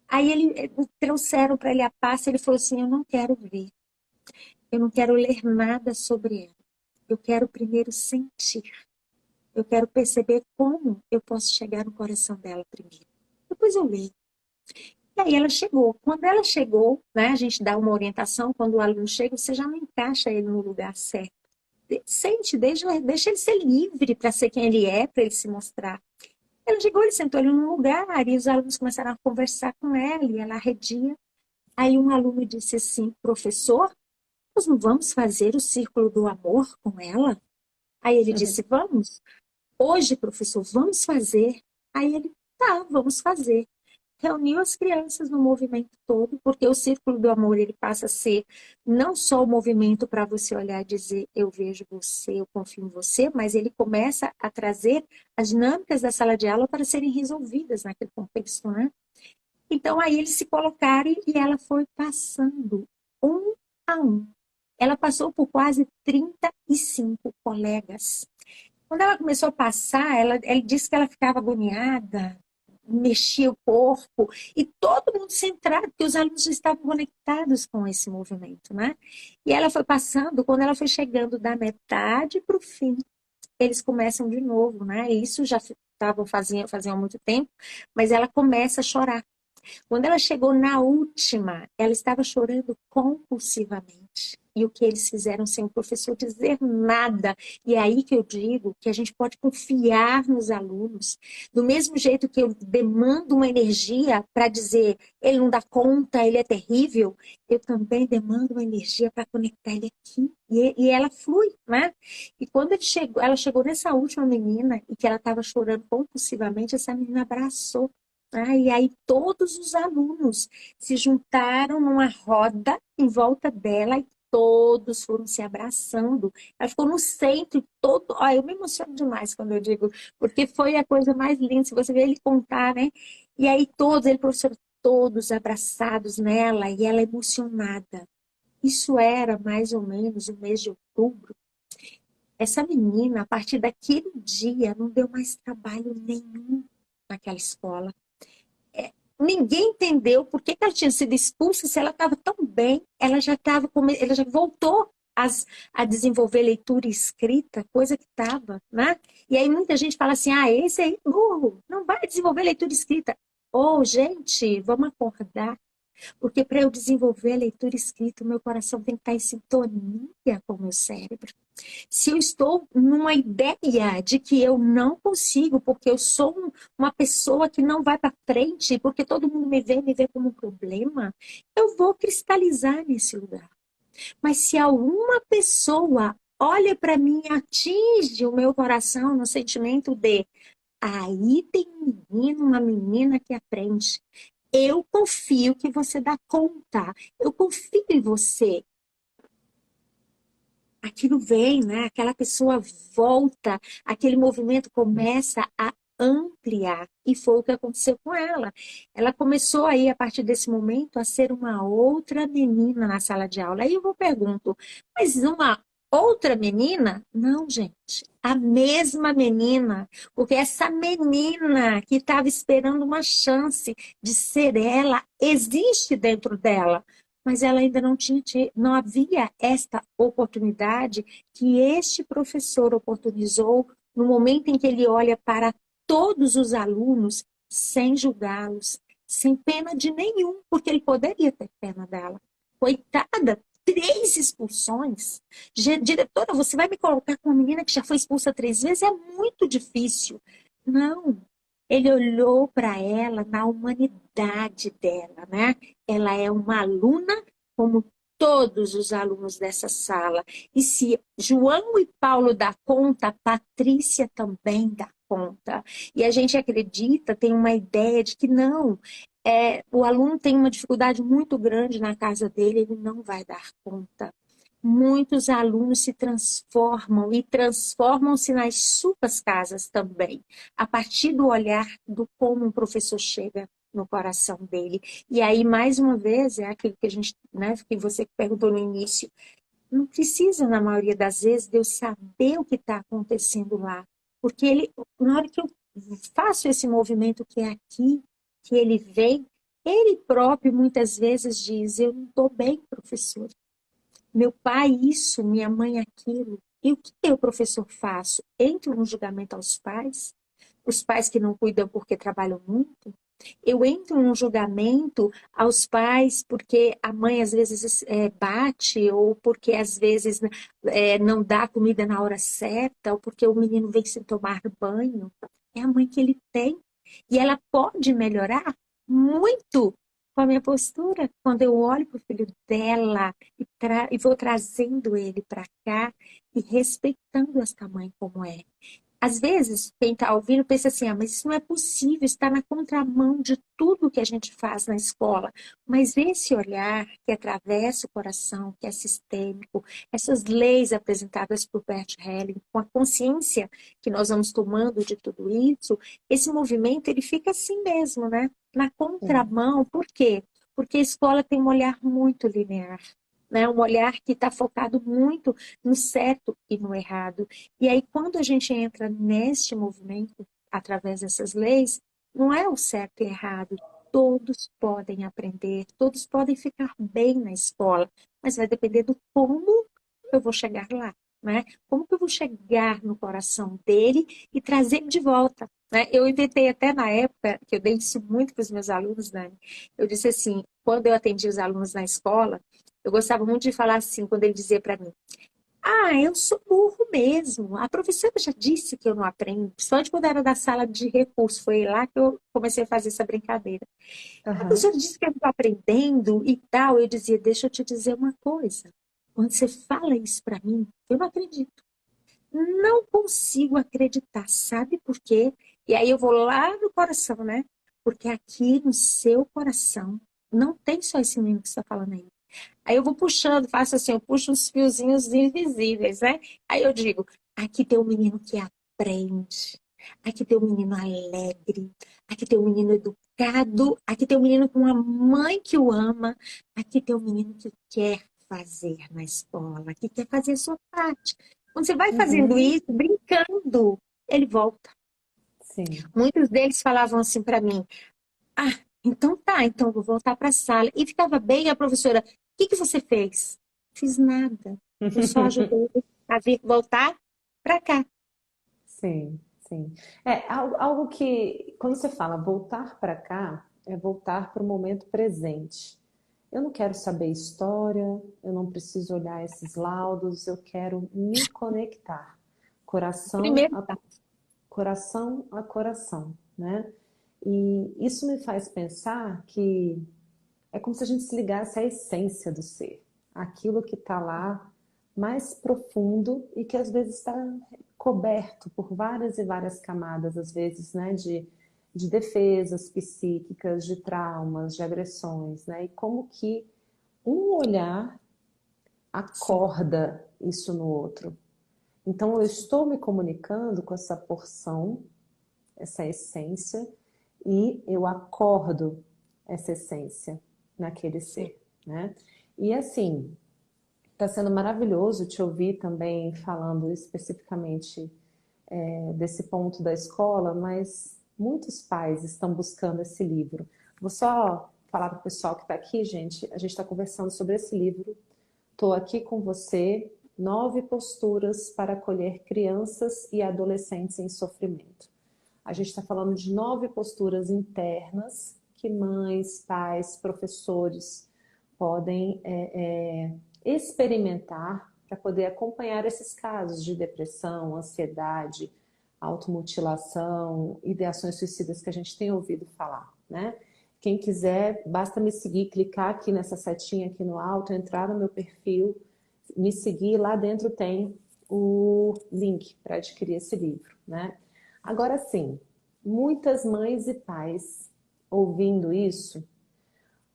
Aí trouxeram para ele a pasta, ele falou assim, eu não quero ver, eu não quero ler nada sobre ela, eu quero primeiro sentir, eu quero perceber como eu posso chegar no coração dela primeiro. Depois eu leio. E aí ela chegou. Quando ela chegou, né, a gente dá uma orientação, quando o aluno chega, você já não encaixa ele no lugar certo. Sente, deixa ele ser livre para ser quem ele é, para ele se mostrar. Ela chegou, ele sentou ele num lugar, e os alunos começaram a conversar com ela, e ela arredia. Aí um aluno disse assim, professor, nós não vamos fazer o círculo do amor com ela? Aí ele disse, vamos. Hoje, professor, vamos fazer. Aí ele, tá, vamos fazer. Reuniu as crianças no movimento todo, porque o círculo do amor ele passa a ser não só o movimento para você olhar e dizer eu vejo você, eu confio em você, mas ele começa a trazer as dinâmicas da sala de aula para serem resolvidas naquele contexto, né? Então aí eles se colocaram e ela foi passando um a um. Ela passou por quase 35 colegas. Quando ela começou a passar, ela disse que ela ficava agoniada, mexia o corpo, e todo mundo centrado, porque os alunos já estavam conectados com esse movimento, né? E ela foi passando, quando ela foi chegando da metade para o fim, eles começam de novo, né? Isso já faziam há muito tempo, mas ela começa a chorar. Quando ela chegou na última, ela estava chorando compulsivamente. E o que eles fizeram sem o professor dizer nada. E é aí que eu digo que a gente pode confiar nos alunos. Do mesmo jeito que eu demando uma energia para dizer ele não dá conta, ele é terrível, eu também demando uma energia para conectar ele aqui. E ela flui, né? E quando ela chegou nessa última menina e que ela estava chorando compulsivamente, essa menina abraçou. E aí todos os alunos se juntaram numa roda em volta dela e todos foram se abraçando. Ela ficou no centro, todo. Eu me emociono demais quando eu digo, porque foi a coisa mais linda, se você ver ele contar, né? E aí todos, ele, professor, todos abraçados nela e ela emocionada. Isso era mais ou menos o mês de outubro. Essa menina, a partir daquele dia, não deu mais trabalho nenhum naquela escola. Ninguém entendeu por que ela tinha sido expulsa se ela estava tão bem. Ela já voltou a desenvolver leitura e escrita, coisa que estava, né? E aí muita gente fala assim, esse aí burro, não vai desenvolver leitura e escrita. Gente, vamos acordar. Porque para eu desenvolver a leitura e escrita, o meu coração tem que estar em sintonia com o meu cérebro. Se eu estou numa ideia de que eu não consigo, porque eu sou uma pessoa que não vai para frente, porque todo mundo me vê como um problema, eu vou cristalizar nesse lugar. Mas se alguma pessoa olha para mim e atinge o meu coração no sentimento de aí tem um menino, uma menina que aprende. Eu confio que você dá conta. Eu confio em você. Aquilo vem, né? Aquela pessoa volta, aquele movimento começa a ampliar. E foi o que aconteceu com ela. Ela começou aí, a partir desse momento, a ser uma outra menina na sala de aula. Aí eu pergunto, mas uma outra menina? Não, gente. A mesma menina. Porque essa menina que estava esperando uma chance de ser ela, existe dentro dela. Mas ela ainda não havia esta oportunidade que este professor oportunizou no momento em que ele olha para todos os alunos sem julgá-los, sem pena de nenhum, porque ele poderia ter pena dela. Coitada, 3 expulsões. Diretora, você vai me colocar com uma menina que já foi expulsa 3 vezes? É muito difícil. Não. Ele olhou para ela na humanidade dela, né? Ela é uma aluna como todos os alunos dessa sala. E se João e Paulo dá conta, Patrícia também dá conta. E a gente acredita, tem uma ideia de que não, o aluno tem uma dificuldade muito grande na casa dele, ele não vai dar conta. Muitos alunos se transformam e transformam-se nas suas casas também, a partir do olhar do como um professor chega no coração dele. E aí, mais uma vez, é aquilo que a gente, né, que você perguntou no início, não precisa, na maioria das vezes, de eu saber o que está acontecendo lá. Porque ele, na hora que eu faço esse movimento que é aqui, que ele vem, ele próprio muitas vezes diz, eu não estou bem, professor. Meu pai isso, minha mãe aquilo. E o que eu, professor, faço? Entro no julgamento aos pais? Os pais que não cuidam porque trabalham muito? Eu entro num julgamento aos pais porque a mãe às vezes bate, ou porque às vezes não dá comida na hora certa, ou porque o menino vem sem tomar banho. É a mãe que ele tem. E ela pode melhorar muito com a minha postura, quando eu olho para o filho dela e vou trazendo ele para cá e respeitando esta mãe como é. Às vezes, quem está ouvindo pensa assim, mas isso não é possível, está na contramão de tudo que a gente faz na escola. Mas esse olhar que atravessa o coração, que é sistêmico, essas leis apresentadas por Bert Helling, com a consciência que nós vamos tomando de tudo isso, esse movimento ele fica assim mesmo, né? Na
Sim.
contramão. Por quê? Porque a escola tem um olhar muito linear. Né? Um olhar que está focado muito no certo e no errado. E aí, quando a gente entra neste movimento, através dessas leis, não é o certo e errado. Todos podem aprender, todos podem ficar bem na escola, mas vai depender do como eu vou chegar lá, né? Como que eu vou chegar no coração dele e trazer ele de volta, né? Eu inventei até na época, que eu dei isso muito para os meus alunos, Dani, eu disse assim, quando eu atendi os alunos na escola, eu gostava muito de falar assim, quando ele dizia para mim, eu sou burro mesmo. A professora já disse que eu não aprendo. Só de quando era da sala de recurso. Foi lá que eu comecei a fazer essa brincadeira. A
Aham.
professora disse que eu estou aprendendo e tal. Eu dizia, deixa eu te dizer uma coisa. Quando você fala isso para mim, eu não acredito. Não consigo acreditar. Sabe por quê? E aí eu vou lá no coração, né? Porque aqui no seu coração não tem só esse menino que você está falando aí. Aí eu vou puxando, faço assim, eu puxo uns fiozinhos invisíveis, né? Aí eu digo, aqui tem um menino que aprende, aqui tem um menino alegre, aqui tem um menino educado, aqui tem um menino com uma mãe que o ama, aqui tem um menino que quer fazer na escola, que quer fazer a sua parte. Quando você vai fazendo
Uhum.
isso, brincando, ele volta.
Sim.
Muitos deles falavam assim para mim, então tá, então eu vou voltar para a sala. E ficava bem a professora, o que você fez? Fiz nada. Eu só ajudei a vir voltar para cá.
Sim, sim. É algo que, quando você fala voltar para cá, é voltar para o momento presente. Eu não quero saber história, eu não preciso olhar esses laudos, eu quero me conectar. Coração
Primeiro,
a
tá.
coração, a coração, né? E isso me faz pensar que é como se a gente se ligasse à essência do ser, aquilo que está lá mais profundo e que às vezes está coberto por várias e várias camadas, às vezes, né, de defesas psíquicas, de traumas, de agressões, né? E como que um olhar
Sim,
acorda isso no outro. Então eu
sim.
estou me comunicando com essa porção essa essência e eu acordo essa essência naquele ser, né? E assim, está sendo maravilhoso te ouvir também falando especificamente desse ponto da escola, mas muitos pais estão buscando esse livro. Vou só falar para o pessoal que está aqui, gente, a gente está conversando sobre esse livro. Estou aqui com você, 9 posturas para acolher crianças e adolescentes em sofrimento. A gente está falando de 9 posturas internas que mães, pais, professores podem experimentar para poder acompanhar esses casos de depressão, ansiedade, automutilação, ideações suicidas que a gente tem ouvido falar, né? Quem quiser, basta me seguir, clicar aqui nessa setinha aqui no alto, entrar no meu perfil, me seguir, lá dentro tem o link para adquirir esse livro, né? Agora sim, muitas mães e pais ouvindo isso,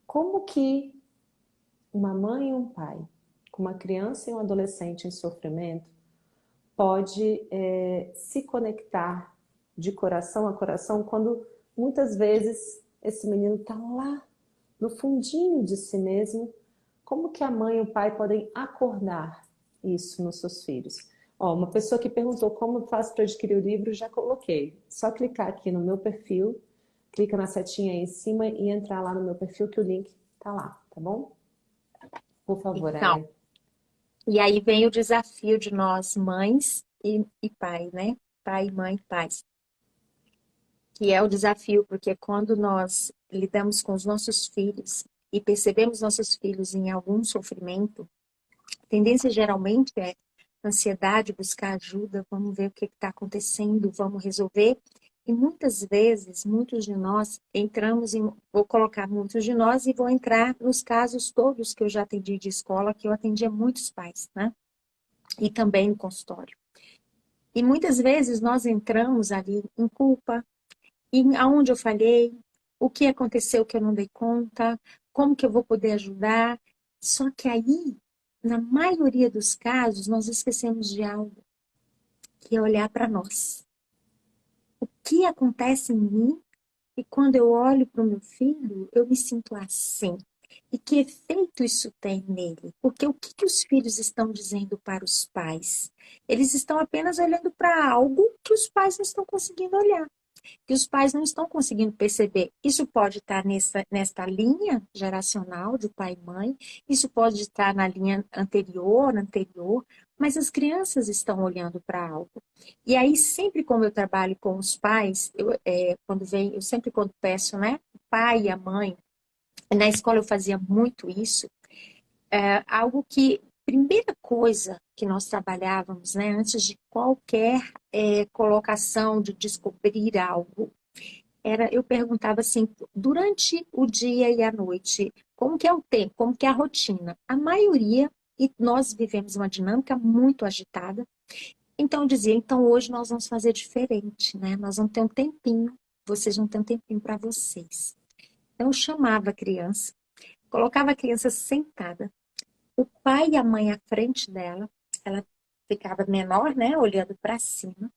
como que uma mãe e um pai com uma criança e um adolescente em sofrimento pode se conectar de coração a coração quando muitas vezes esse menino está lá no fundinho de si mesmo? Como que a mãe e o pai podem acordar isso nos seus filhos? Ó, uma pessoa que perguntou como eu faço para adquirir o livro, já coloquei. Só clicar aqui no meu perfil, clica na setinha aí em cima e entrar lá no meu perfil que o link tá lá, tá bom? Por favor,
Então,
Ellen.
e aí vem o desafio de nós, mães e pai, né? Pai, mãe, pais. Que é o desafio, porque quando nós lidamos com os nossos filhos e percebemos nossos filhos em algum sofrimento, a tendência geralmente é ansiedade, buscar ajuda, vamos ver o que está acontecendo, vamos resolver. E muitas vezes, muitos de nós entramos em, vou colocar muitos de nós e vou entrar nos casos todos que eu já atendi de escola, que eu atendia muitos pais, né? E também no consultório. E muitas vezes nós entramos ali em culpa, em aonde eu falhei, o que aconteceu que eu não dei conta, como que eu vou poder ajudar. Só que aí, na maioria dos casos, nós esquecemos de algo, que é olhar para nós. O que acontece em mim e quando eu olho para o meu filho, eu me sinto assim. E que efeito isso tem nele? Porque o que, que os filhos estão dizendo para os pais? Eles estão apenas olhando para algo que os pais não estão conseguindo olhar, que os pais não estão conseguindo perceber. Isso pode estar nesta linha geracional de pai e mãe, isso pode estar na linha anterior, mas as crianças estão olhando para algo. E aí, sempre como eu trabalho com os pais, eu sempre quando peço, né, o pai e a mãe, na escola eu fazia muito isso, algo que, primeira coisa que nós trabalhávamos, né, antes de qualquer colocação de descobrir algo, eu perguntava assim, durante o dia e a noite, como que é o tempo, como que é a rotina? A maioria, e nós vivemos uma dinâmica muito agitada, então eu dizia, então hoje nós vamos fazer diferente, né? Nós vamos ter um tempinho, vocês vão ter um tempinho para vocês. Então eu chamava a criança, colocava a criança sentada, o pai e a mãe à frente dela, ela ficava menor, né, olhando para cima,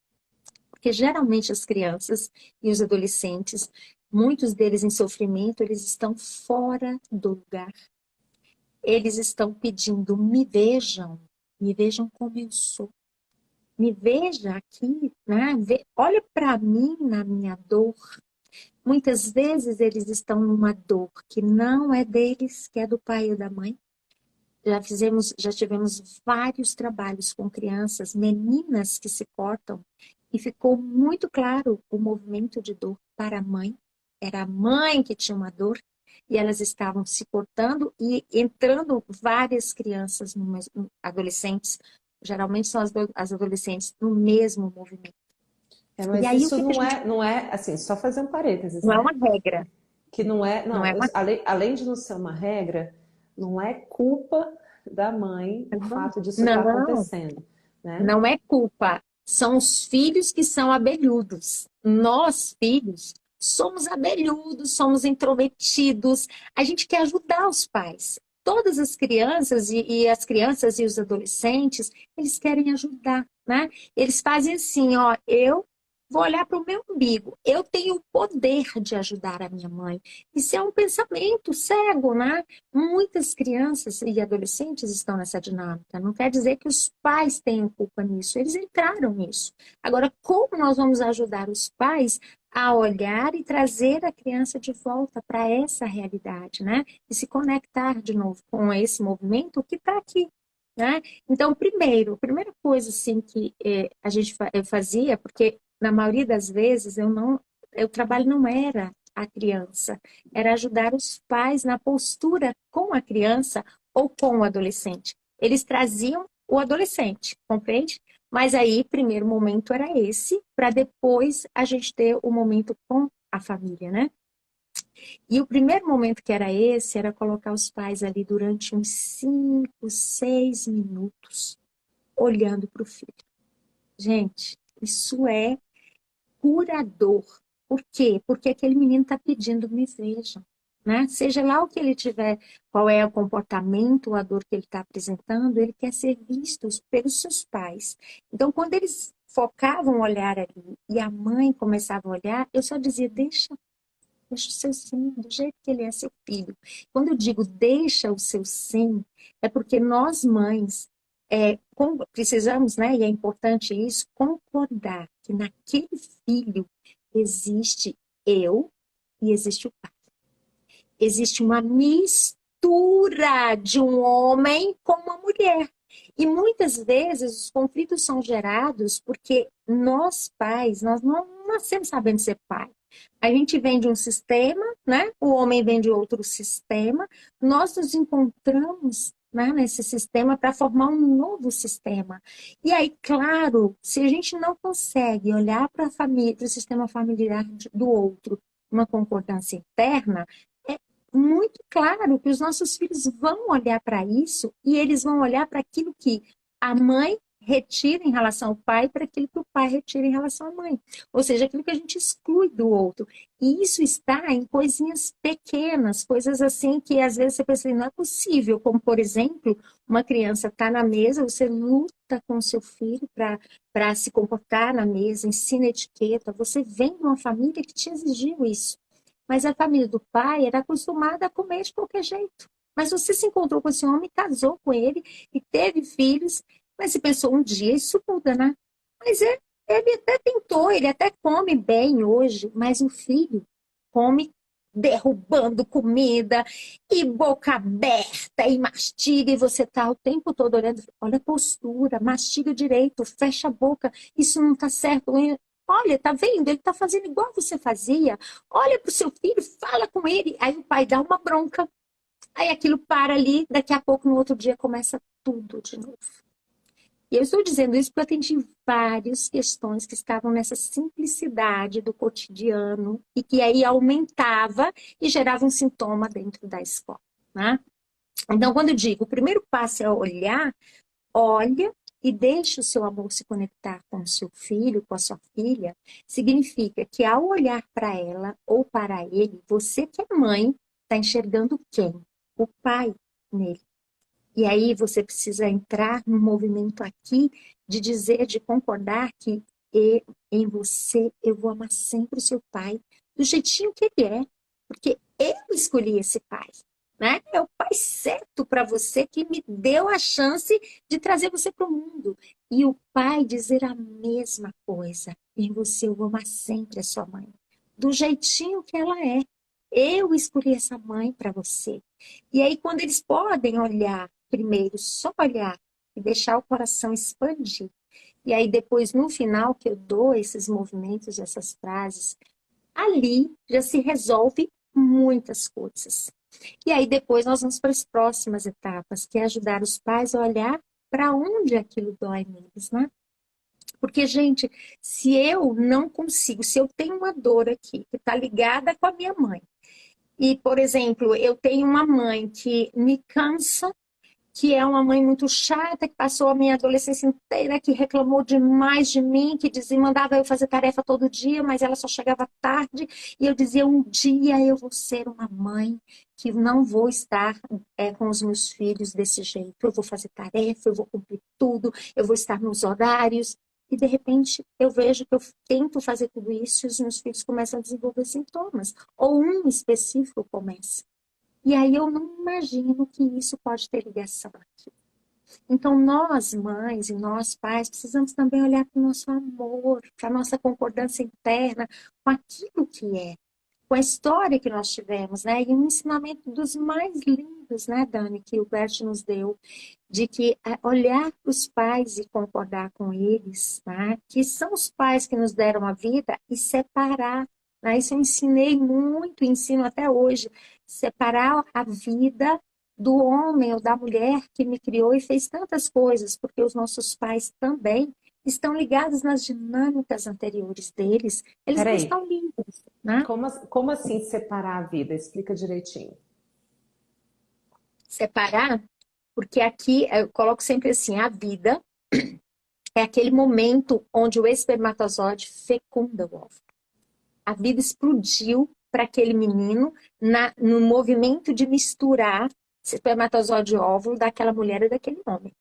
porque geralmente as crianças e os adolescentes, muitos deles em sofrimento, eles estão fora do lugar. Eles estão pedindo, me vejam como eu sou. Me veja aqui, né? Olha para mim na minha dor. Muitas vezes eles estão numa dor que não é deles, que é do pai ou da mãe. Já tivemos vários trabalhos com crianças, meninas que se cortam, e ficou muito claro o movimento de dor para a mãe. Era a mãe que tinha uma dor, e elas estavam se cortando e entrando várias crianças, adolescentes, geralmente são as adolescentes, no mesmo movimento. E
Mas
aí o
isso
que a gente...
não é, assim, só fazer um parênteses,
Não é
né?
uma regra.
Que não é,
Não
não,
é uma...
além de não ser uma regra, não é culpa da mãe o fato disso estar
Não,
acontecendo, né?
não é culpa. São os filhos que são abelhudos. Nós, filhos, somos abelhudos, somos intrometidos. A gente quer ajudar os pais. Todas as crianças e as crianças e os adolescentes, eles querem ajudar, né? Eles fazem assim, ó, eu vou olhar para o meu umbigo. Eu tenho o poder de ajudar a minha mãe. Isso é um pensamento cego, né? Muitas crianças e adolescentes estão nessa dinâmica. Não quer dizer que os pais tenham culpa nisso. Eles entraram nisso. Agora, como nós vamos ajudar os pais a olhar e trazer a criança de volta para essa realidade, né? E se conectar de novo com esse movimento que está aqui, né? Então, a primeira coisa assim que eu fazia, porque na maioria das vezes o trabalho não era a criança, era ajudar os pais na postura com a criança ou com o adolescente. Eles traziam o adolescente, compreende? Mas aí, primeiro momento era esse, para depois a gente ter o momento com a família, né? E o primeiro momento que era esse, era colocar os pais ali durante uns 5, 6 minutos, olhando para o filho. Gente, isso é curador. Por quê? Porque aquele menino está pedindo, me veja. Né? Seja lá o que ele tiver, qual é o comportamento, a dor que ele está apresentando, ele quer ser visto pelos seus pais. Então, quando eles focavam o olhar ali e a mãe começava a olhar, eu só dizia, deixa o seu sim, do jeito que ele é seu filho. Quando eu digo deixa o seu sim, é porque nós mães precisamos, né, e é importante isso, concordar que naquele filho existe eu e existe o pai. Existe uma mistura de um homem com uma mulher. E muitas vezes os conflitos são gerados porque nós pais, nós não nascemos sabendo ser pai. A gente vem de um sistema, né? O homem vem de outro sistema. Nós nos encontramos, né, nesse sistema para formar um novo sistema. E aí, claro, se a gente não consegue olhar para a família, para o sistema familiar do outro, uma concordância interna, muito claro que os nossos filhos vão olhar para isso e eles vão olhar para aquilo que a mãe retira em relação ao pai para aquilo que o pai retira em relação à mãe. Ou seja, aquilo que a gente exclui do outro. E isso está em coisinhas pequenas, coisas assim que às vezes você pensa, não é possível. Como, por exemplo, uma criança está na mesa, você luta com o seu filho para se comportar na mesa, ensina etiqueta. Você vem de uma família que te exigiu isso. Mas a família do pai era acostumada a comer de qualquer jeito. Mas você se encontrou com esse homem, casou com ele e teve filhos, mas você pensou um dia isso muda, né? Mas ele até tentou, ele até come bem hoje, mas o filho come derrubando comida e boca aberta e mastiga e você tá o tempo todo olhando, olha a postura, mastiga direito, fecha a boca, isso não tá certo. Olha, tá vendo? Ele tá fazendo igual você fazia. Olha pro seu filho, fala com ele. Aí o pai dá uma bronca. Aí aquilo para ali, daqui a pouco, no outro dia, começa tudo de novo. E eu estou dizendo isso porque eu atendi várias questões que estavam nessa simplicidade do cotidiano e que aí aumentava e gerava um sintoma dentro da escola, né? Então, quando eu digo, o primeiro passo é olhar, olha e deixa o seu amor se conectar com o seu filho, com a sua filha, significa que ao olhar para ela ou para ele, você que é mãe, está enxergando quem? O pai nele. E aí você precisa entrar no movimento aqui de dizer, de concordar que em você eu vou amar sempre o seu pai do jeitinho que ele é, porque eu escolhi esse pai. Né? É o pai certo para você que me deu a chance de trazer você para o mundo. E o pai dizer a mesma coisa. Em você eu vou amar sempre a sua mãe. Do jeitinho que ela é. Eu escolhi essa mãe para você. E aí quando eles podem olhar, primeiro só olhar e deixar o coração expandir. E aí depois no final que eu dou esses movimentos, essas frases, ali já se resolve muitas coisas. E aí depois nós vamos para as próximas etapas, que é ajudar os pais a olhar para onde aquilo dói neles, né? Porque, gente, se eu não consigo, se eu tenho uma dor aqui que está ligada com a minha mãe, e, por exemplo, eu tenho uma mãe que me cansa, que é uma mãe muito chata, que passou a minha adolescência inteira, que reclamou demais de mim, que dizia, mandava eu fazer tarefa todo dia, mas ela só chegava tarde, e eu dizia, um dia eu vou ser uma mãe que não vou estar com os meus filhos desse jeito, eu vou fazer tarefa, eu vou cumprir tudo, eu vou estar nos horários. e de repente eu vejo que eu tento fazer tudo isso e os meus filhos começam a desenvolver sintomas, ou um específico começa. E aí eu não imagino que isso pode ter ligação aqui. Então, nós, mães e nós, pais, precisamos também olhar para o nosso amor, para a nossa concordância interna com aquilo que é, com a história que nós tivemos, né? E um ensinamento dos mais lindos, né, Dani, que o Bert nos deu, de que olhar para os pais e concordar com eles, né? Que são os pais que nos deram a vida, e separar, né? Isso eu ensinei muito, ensino até hoje, separar a vida do homem ou da mulher que me criou e fez tantas coisas, porque os nossos pais também estão ligados nas dinâmicas anteriores deles, eles não
Peraí,
estão livres, né?
como assim separar a vida? Explica direitinho.
Separar, porque aqui eu coloco sempre assim, a vida é aquele momento onde o espermatozoide fecunda o óvulo. A vida explodiu para aquele menino no movimento de misturar espermatozoide e óvulo daquela mulher e daquele homem.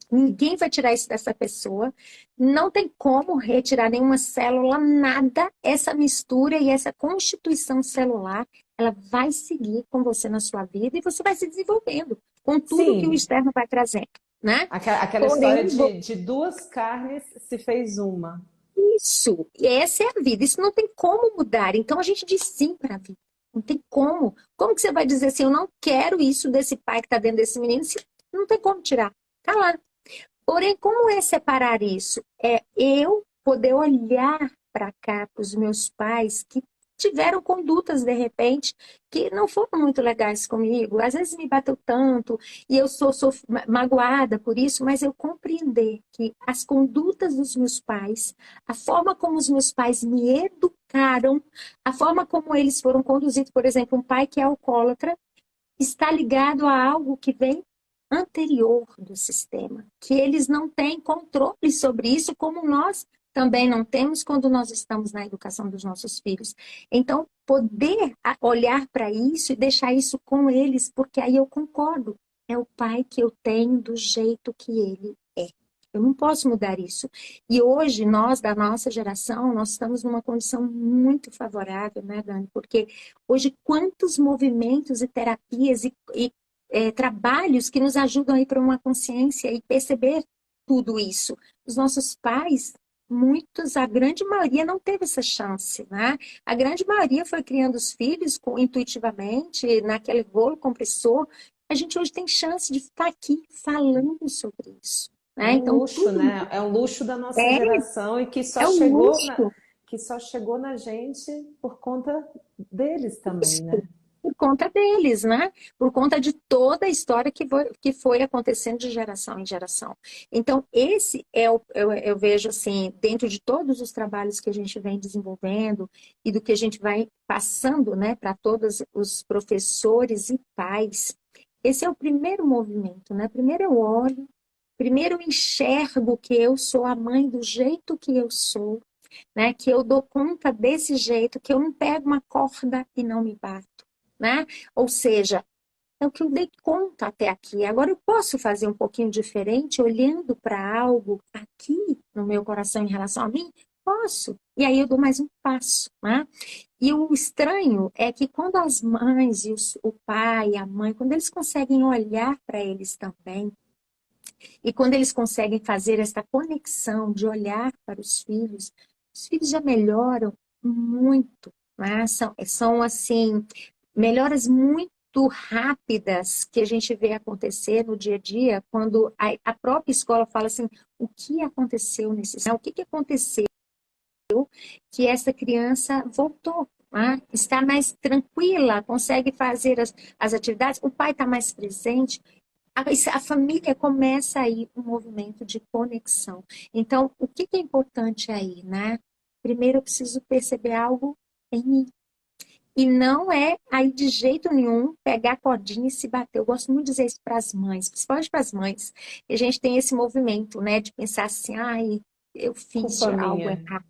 Ninguém vai tirar isso dessa pessoa. Não tem como retirar nenhuma célula, nada. Essa mistura e essa constituição celular, ela vai seguir com você na sua vida e você vai se desenvolvendo com tudo que o
Sim,
externo vai trazendo, né?
aquela história
Porém,
de duas carnes se fez uma.
isso, e essa é a vida. Isso não tem como mudar. Então a gente diz sim para a vida. Não tem como. Como que você vai dizer assim, eu não quero isso desse pai que está dentro desse menino? Se não tem como tirar. Tá lá. Porém, como é separar isso? É eu poder olhar para cá, para os meus pais que tiveram condutas, de repente, que não foram muito legais comigo. Às vezes me bateu tanto e eu sou magoada por isso, mas eu compreender que as condutas dos meus pais, a forma como os meus pais me educaram, a forma como eles foram conduzidos, por exemplo, um pai que é alcoólatra, está ligado a algo que vem anterior do sistema, que eles não têm controle sobre isso, como nós também não temos quando nós estamos na educação dos nossos filhos. Então, poder olhar para isso e deixar isso com eles, porque aí eu concordo, é o pai que eu tenho do jeito que ele é. Eu não posso mudar isso. E hoje, nós, da nossa geração, nós estamos numa condição muito favorável, né, Dani? Porque hoje, quantos movimentos e terapias e trabalhos que nos ajudam a ir para uma consciência e perceber tudo isso. Os nossos pais, muitos, a grande maioria não teve essa chance, né? A grande maioria foi criando os filhos intuitivamente, naquele rolo compressor. A gente hoje tem chance de estar aqui falando sobre isso, né?
Um
Então,
luxo,
tudo
né? É um luxo da nossa
é,
geração e
é um luxo.
que só chegou na gente por conta deles também, né?
Por conta deles, né? Por conta de toda a história que foi acontecendo de geração em geração. Então, esse eu vejo assim, dentro de todos os trabalhos que a gente vem desenvolvendo e do que a gente vai passando, né, para todos os professores e pais, esse é o primeiro movimento, né? Primeiro eu olho, primeiro eu enxergo que eu sou a mãe do jeito que eu sou, né? Que eu dou conta desse jeito, que eu não pego uma corda e não me bato, né? Ou seja, é o que eu dei conta até aqui. Agora eu posso fazer um pouquinho diferente, olhando para algo aqui no meu coração em relação a mim? Posso. E aí eu dou mais um passo, né? E o estranho é que quando as mães e o pai, a mãe, quando eles conseguem olhar para eles também, e quando eles conseguem fazer essa conexão de olhar para os filhos já melhoram muito, né? São assim, melhoras muito rápidas que a gente vê acontecer no dia a dia, quando a própria escola fala assim, o que aconteceu o que aconteceu que essa criança voltou, né? Está mais tranquila, consegue fazer as atividades, o pai está mais presente, a família começa aí um movimento de conexão. Então, o que é importante aí, né? Primeiro, eu preciso perceber algo em mim. E não é aí de jeito nenhum pegar a cordinha e se bater. Eu gosto muito de dizer isso para as mães, principalmente para as mães. E a gente tem esse movimento, né, de pensar assim, ai, eu fiz
Culpa
de algo
minha.
errado.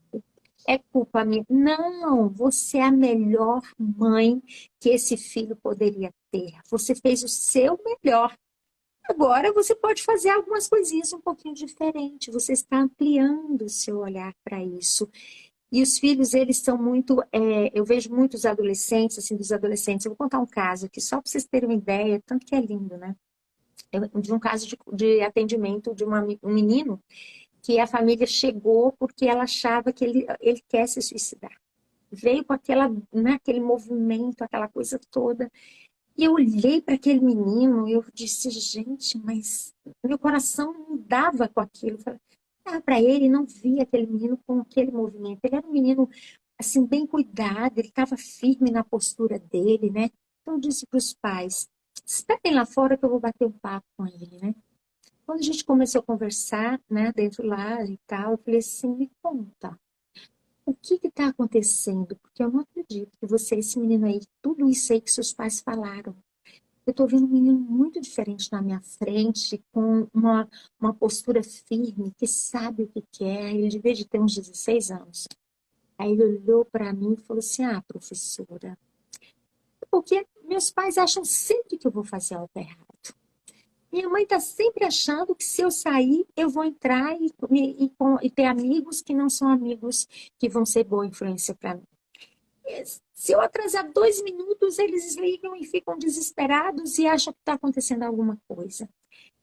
É culpa minha. Não, você é a melhor mãe que esse filho poderia ter. Você fez o seu melhor. Agora você pode fazer algumas coisinhas um pouquinho diferente. Você está ampliando o seu olhar para isso. E os filhos, eles são muito. Eu vejo muitos adolescentes, assim, dos adolescentes. Eu vou contar um caso aqui, só para vocês terem uma ideia, tanto que é lindo, né? De um caso de atendimento de um menino que a família chegou porque ela achava que ele quer se suicidar. Veio com aquele movimento, aquela coisa toda. E eu olhei para aquele menino e eu disse, gente, mas meu coração não dava com aquilo. Para ele, não via aquele menino com aquele movimento. Ele era um menino, assim, bem cuidado, ele estava firme na postura dele, né? Então eu disse para os pais, esperem lá fora que eu vou bater um papo com ele, né? Quando a gente começou a conversar, né, dentro lá e tal, eu falei assim, me conta, o que está acontecendo? Porque eu não acredito que você, esse menino aí, tudo isso aí que seus pais falaram, eu estou vendo um menino muito diferente na minha frente, com uma postura firme, que sabe o que quer. Ele devia de ter uns 16 anos. Aí ele olhou para mim e falou assim: Ah, professora, porque meus pais acham sempre que eu vou fazer algo errado. Minha mãe está sempre achando que se eu sair, eu vou entrar e ter amigos que não são amigos que vão ser boa influência para mim. Se eu atrasar 2 minutos, eles ligam e ficam desesperados e acham que está acontecendo alguma coisa.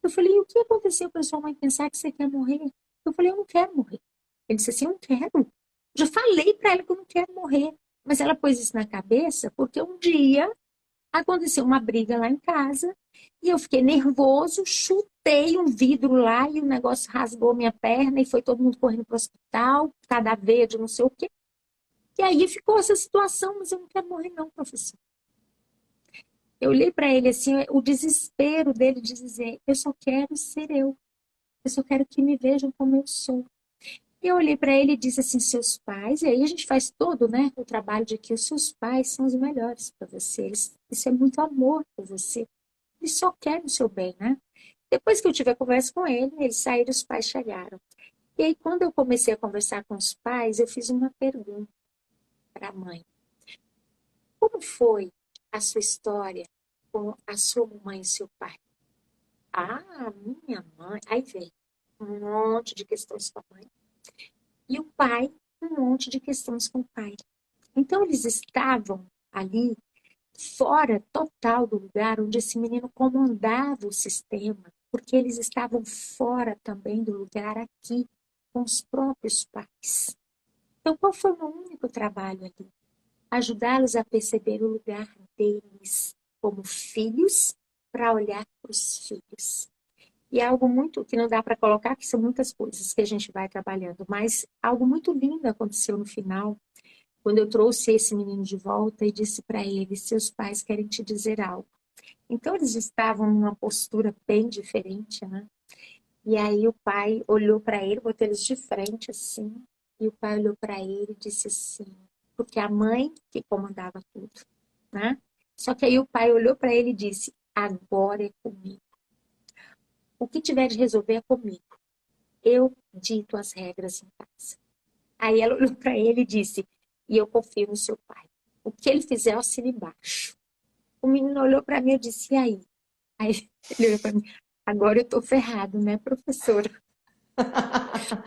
Eu falei, e o que aconteceu para sua mãe pensar que você quer morrer? Eu falei, eu não quero morrer. Ele disse assim, eu não quero. Já falei para ela que eu não quero morrer. Mas ela pôs isso na cabeça porque um dia aconteceu uma briga lá em casa e eu fiquei nervoso, chutei um vidro lá e o negócio rasgou minha perna e foi todo mundo correndo para o hospital, cada verde, não sei o quê. E aí ficou essa situação, mas eu não quero morrer não, professor. Eu olhei para ele assim, o desespero dele de dizer, eu só quero ser eu só quero que me vejam como eu sou. E eu olhei para ele e disse assim, seus pais, e aí a gente faz todo, né, o trabalho de que os seus pais são os melhores para você, isso é muito amor por você, eles só querem o seu bem, né? Depois que eu tive a conversa com ele, eles saíram, os pais chegaram. E aí, quando eu comecei a conversar com os pais, eu fiz uma pergunta para a mãe. Como foi a sua história com a sua mãe e seu pai? Ah, minha mãe. Aí veio um monte de questões com a mãe. E o pai, um monte de questões com o pai. Então, eles estavam ali, fora total do lugar onde esse menino comandava o sistema, porque eles estavam fora também do lugar aqui, com os próprios pais. Então, qual foi o meu único trabalho ali? Ajudá-los a perceber o lugar deles como filhos, para olhar para os filhos. E é algo muito que não dá para colocar, que são muitas coisas que a gente vai trabalhando, mas algo muito lindo aconteceu no final, quando eu trouxe esse menino de volta e disse para ele: seus pais querem te dizer algo. Então eles estavam numa postura bem diferente, né? E aí o pai olhou para ele, botou eles de frente assim, e o pai olhou para ele e disse assim, porque a mãe que comandava tudo, né? Só que aí o pai olhou para ele e disse: agora é comigo. O que tiver de resolver é comigo. Eu dito as regras em casa. Aí ela olhou para ele e disse: e eu confio no seu pai. O que ele fizer, eu assino embaixo. O menino olhou para mim e disse: e aí? Aí ele olhou para mim: agora eu tô ferrado, né, professora?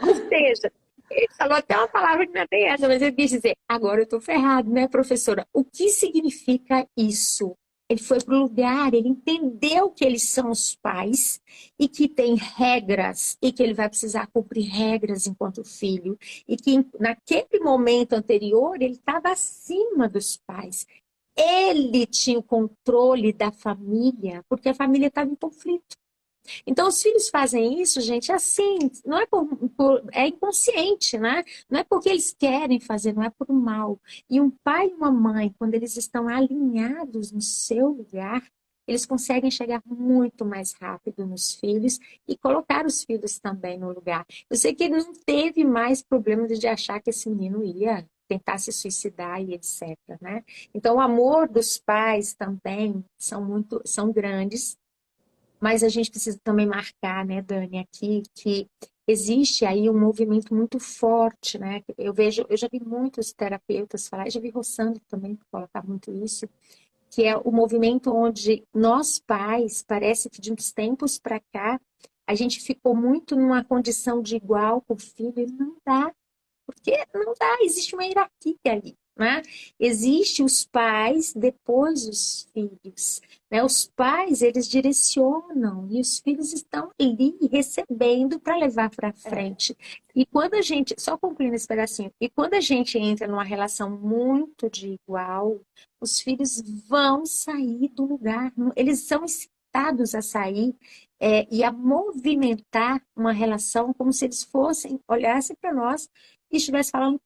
Ou seja, ele falou até uma palavra que não é bem essa, mas ele quis dizer: agora eu tô ferrado, né, professora? O que significa isso? Ele foi para o lugar, ele entendeu que eles são os pais e que tem regras e que ele vai precisar cumprir regras enquanto filho e que naquele momento anterior ele estava acima dos pais. Ele tinha o controle da família porque a família estava em conflito. Então, os filhos fazem isso, gente, assim, não é é inconsciente, né? Não é porque eles querem fazer, não é por mal. E um pai e uma mãe, quando eles estão alinhados no seu lugar, eles conseguem chegar muito mais rápido nos filhos e colocar os filhos também no lugar. Eu sei que ele não teve mais problema de achar que esse menino ia tentar se suicidar e etc, né? Então, o amor dos pais também são grandes, mas a gente precisa também marcar, né, Dani, aqui, que existe aí um movimento muito forte, né? Eu já vi muitos terapeutas falar, já vi Rossandro também colocar muito isso, que é o movimento onde nós pais, parece que de uns tempos para cá, a gente ficou muito numa condição de igual com o filho, e não dá, porque não dá, existe uma hierarquia ali, né? Existe os pais, depois os filhos, né? Os pais, eles direcionam e os filhos estão ali recebendo para levar para
É,
frente. E quando a gente, só concluindo esse pedacinho, e quando a gente entra numa relação muito de igual, os filhos vão sair do lugar, eles são incitados a sair e a movimentar uma relação como se eles fossem, olhassem para nós e estivesse falando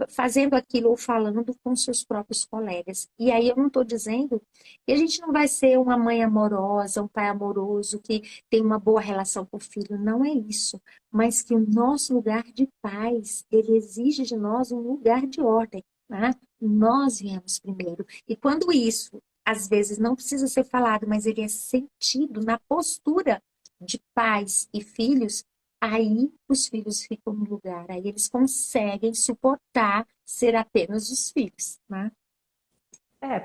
fazendo aquilo ou falando com seus próprios colegas. E aí eu não estou dizendo que a gente não vai ser uma mãe amorosa, um pai amoroso, que tem uma boa relação com o filho, não é isso. Mas que o nosso lugar de paz, ele exige de nós um lugar de ordem, né? Nós viemos primeiro. E quando isso, às vezes, não precisa ser falado, mas ele é sentido na postura de pais e filhos, aí os filhos ficam no lugar, aí eles conseguem suportar ser apenas os filhos, né?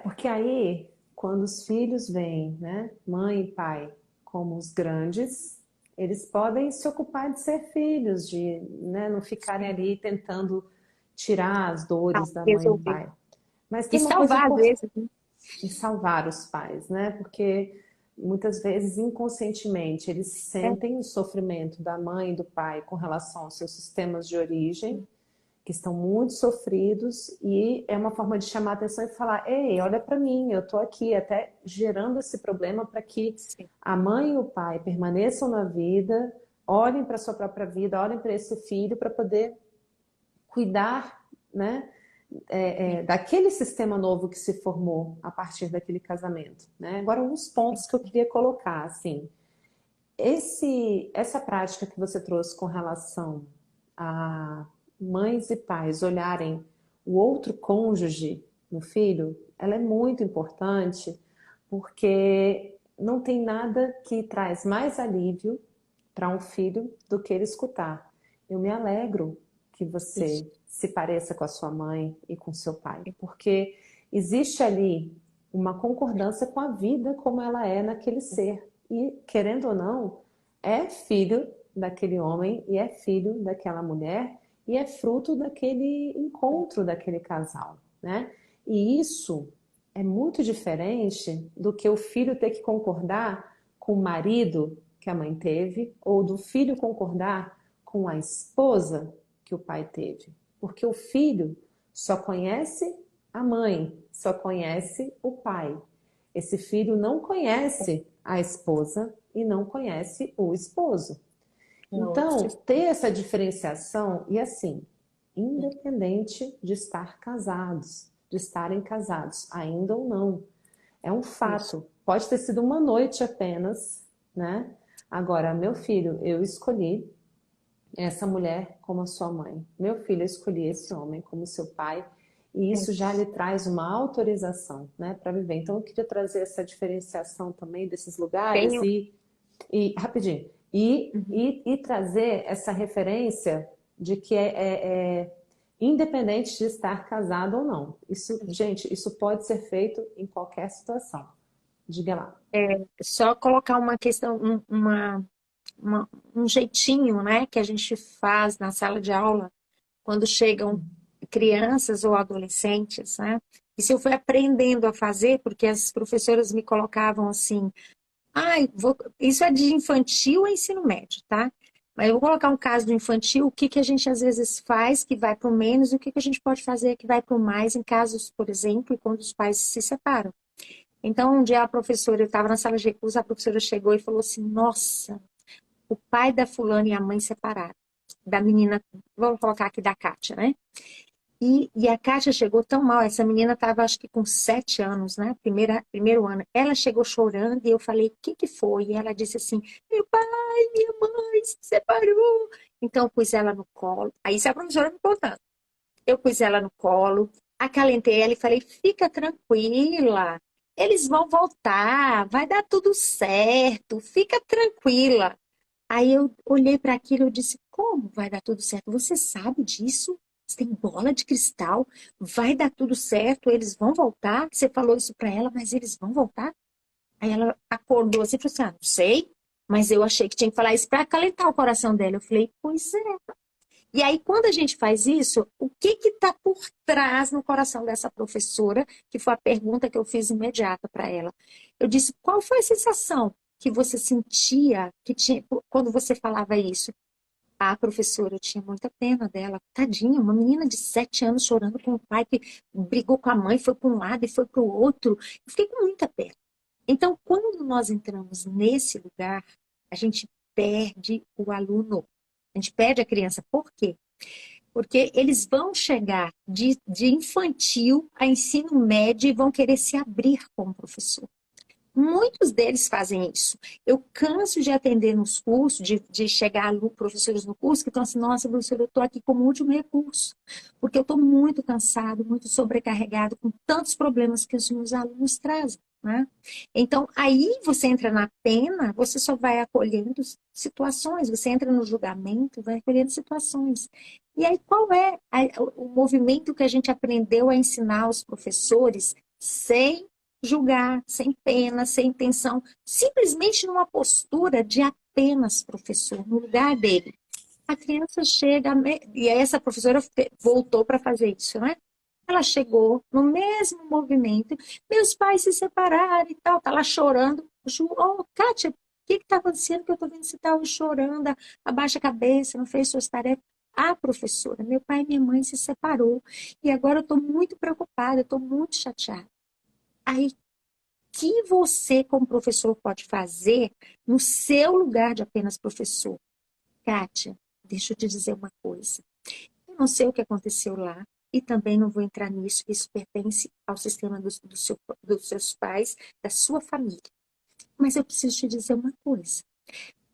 porque aí, quando os filhos veem, né, mãe e pai como os grandes, eles podem se ocupar de ser filhos, de, né, não ficarem
Sim.
ali tentando tirar as
Ah,
dores da mãe e do
resolver.
pai. Mas
E
tem uma coisa
salvar, às
importante
vezes, né?
em salvar os pais, né? Porque muitas vezes, inconscientemente, eles
É,
sentem o sofrimento da mãe e do pai com relação aos seus sistemas de origem, que estão muito sofridos, e é uma forma de chamar a atenção e falar: ei, olha para mim, eu estou aqui, até gerando esse problema para que
sim,
a mãe e o pai permaneçam na vida, olhem para a sua própria vida, olhem para esse filho para poder cuidar, né,
sim,
daquele sistema novo que se formou a partir daquele casamento, né? Agora, alguns pontos que eu queria colocar, assim, essa prática que você trouxe com relação a mães e pais olharem o outro cônjuge no filho, ela é muito importante porque não tem nada que traz mais alívio para um filho do que ele escutar: eu me alegro que
isso.
você se pareça com a sua mãe e com seu pai, porque existe ali uma concordância com a vida como ela é naquele ser. E, querendo ou não, é filho daquele homem e é filho daquela mulher e é fruto daquele encontro daquele casal, né? E isso é muito diferente do que o filho ter que concordar com o marido que a mãe teve ou do filho concordar com a esposa que o pai teve. Porque o filho só conhece a mãe, só conhece o pai. Esse filho não conhece a esposa e não conhece o esposo. Então,
Nossa,
ter essa diferenciação, e assim, independente de estar casados, de estarem casados, ainda ou não, é um
isso.
fato. Pode ter sido uma noite apenas, né? Agora, meu filho, eu escolhi essa mulher como a sua mãe. Meu filho, eu escolhi esse homem como seu pai. E
É.
isso já lhe traz uma autorização, né, para viver. Então, eu queria trazer essa diferenciação também desses lugares
Tenho.
e rapidinho,
Uhum.
e trazer essa referência de que independente de estar casado ou não. Isso, gente, isso pode ser feito em qualquer situação. Diga lá.
Só colocar uma questão, um jeitinho, né, que a gente faz na sala de aula quando chegam crianças ou adolescentes, né? Isso eu fui aprendendo a fazer porque as professoras me colocavam assim, isso é de infantil a ensino médio, tá? Mas eu vou colocar um caso do infantil, o que que a gente às vezes faz que vai para o menos, e o que que a gente pode fazer que vai para o mais em casos, por exemplo, quando os pais se separam. Então, um dia a professora, eu estava na sala de recurso, a professora chegou e falou assim, nossa, o pai da fulana e a mãe separaram. Da menina, vamos colocar aqui da Kátia, né? E a Kátia chegou tão mal, essa menina estava acho que com 7 anos, né? Primeiro ano. Ela chegou chorando e eu falei, o que que foi? E ela disse assim, meu pai, minha mãe se separou. Então eu pus ela no colo. Aí isso é a professora me contando. Eu pus ela no colo, acalentei ela e falei, fica tranquila, eles vão voltar, vai dar tudo certo, fica tranquila. Aí eu olhei para aquilo e disse, como vai dar tudo certo? Você sabe disso? Você tem bola de cristal? Vai dar tudo certo? Eles vão voltar? Você falou isso para ela, mas eles vão voltar? Aí ela acordou assim e falou assim: ah, não sei, mas eu achei que tinha que falar isso para acalentar o coração dela. Eu falei: pois é. E aí, quando a gente faz isso, o que está por trás no coração dessa professora, que foi a pergunta que eu fiz imediata para ela? Eu disse: qual foi a sensação que você sentia que tinha, quando você falava isso? A professora, eu tinha muita pena dela, tadinha, uma menina de 7 anos chorando com o pai que brigou com a mãe, foi para um lado e foi para o outro. Eu fiquei com muita pena. Então, quando nós entramos nesse lugar, a gente perde o aluno, a gente perde a criança. Por quê? Porque eles vão chegar de infantil a ensino médio e vão querer se abrir com o professor. Muitos deles fazem isso. Eu canso de atender nos cursos, de chegar professores no curso que estão assim: nossa, professor, eu estou aqui como último recurso, porque eu estou muito cansado, muito sobrecarregado com tantos problemas que os meus alunos trazem. Né? Então, aí você entra na pena, você só vai acolhendo situações, você entra no julgamento, vai acolhendo situações. E aí, qual é o movimento que a gente aprendeu a ensinar aos professores sem julgar, sem pena, sem intenção, simplesmente numa postura de apenas professor, no lugar dele? A criança chega, e aí essa professora voltou para fazer isso, né? Ela chegou no mesmo movimento, meus pais se separaram e tal, tá lá chorando. Oh, Kátia, o que está acontecendo que eu estou vendo você tá chorando, abaixa a cabeça, não fez suas tarefas? Ah, professora, meu pai e minha mãe se separou e agora eu estou muito preocupada, eu estou muito chateada. Aí, que você, como professor, pode fazer no seu lugar de apenas professor? Kátia, deixa eu te dizer uma coisa. Eu não sei o que aconteceu lá e também não vou entrar nisso, isso pertence ao sistema dos seus pais, da sua família. Mas eu preciso te dizer uma coisa.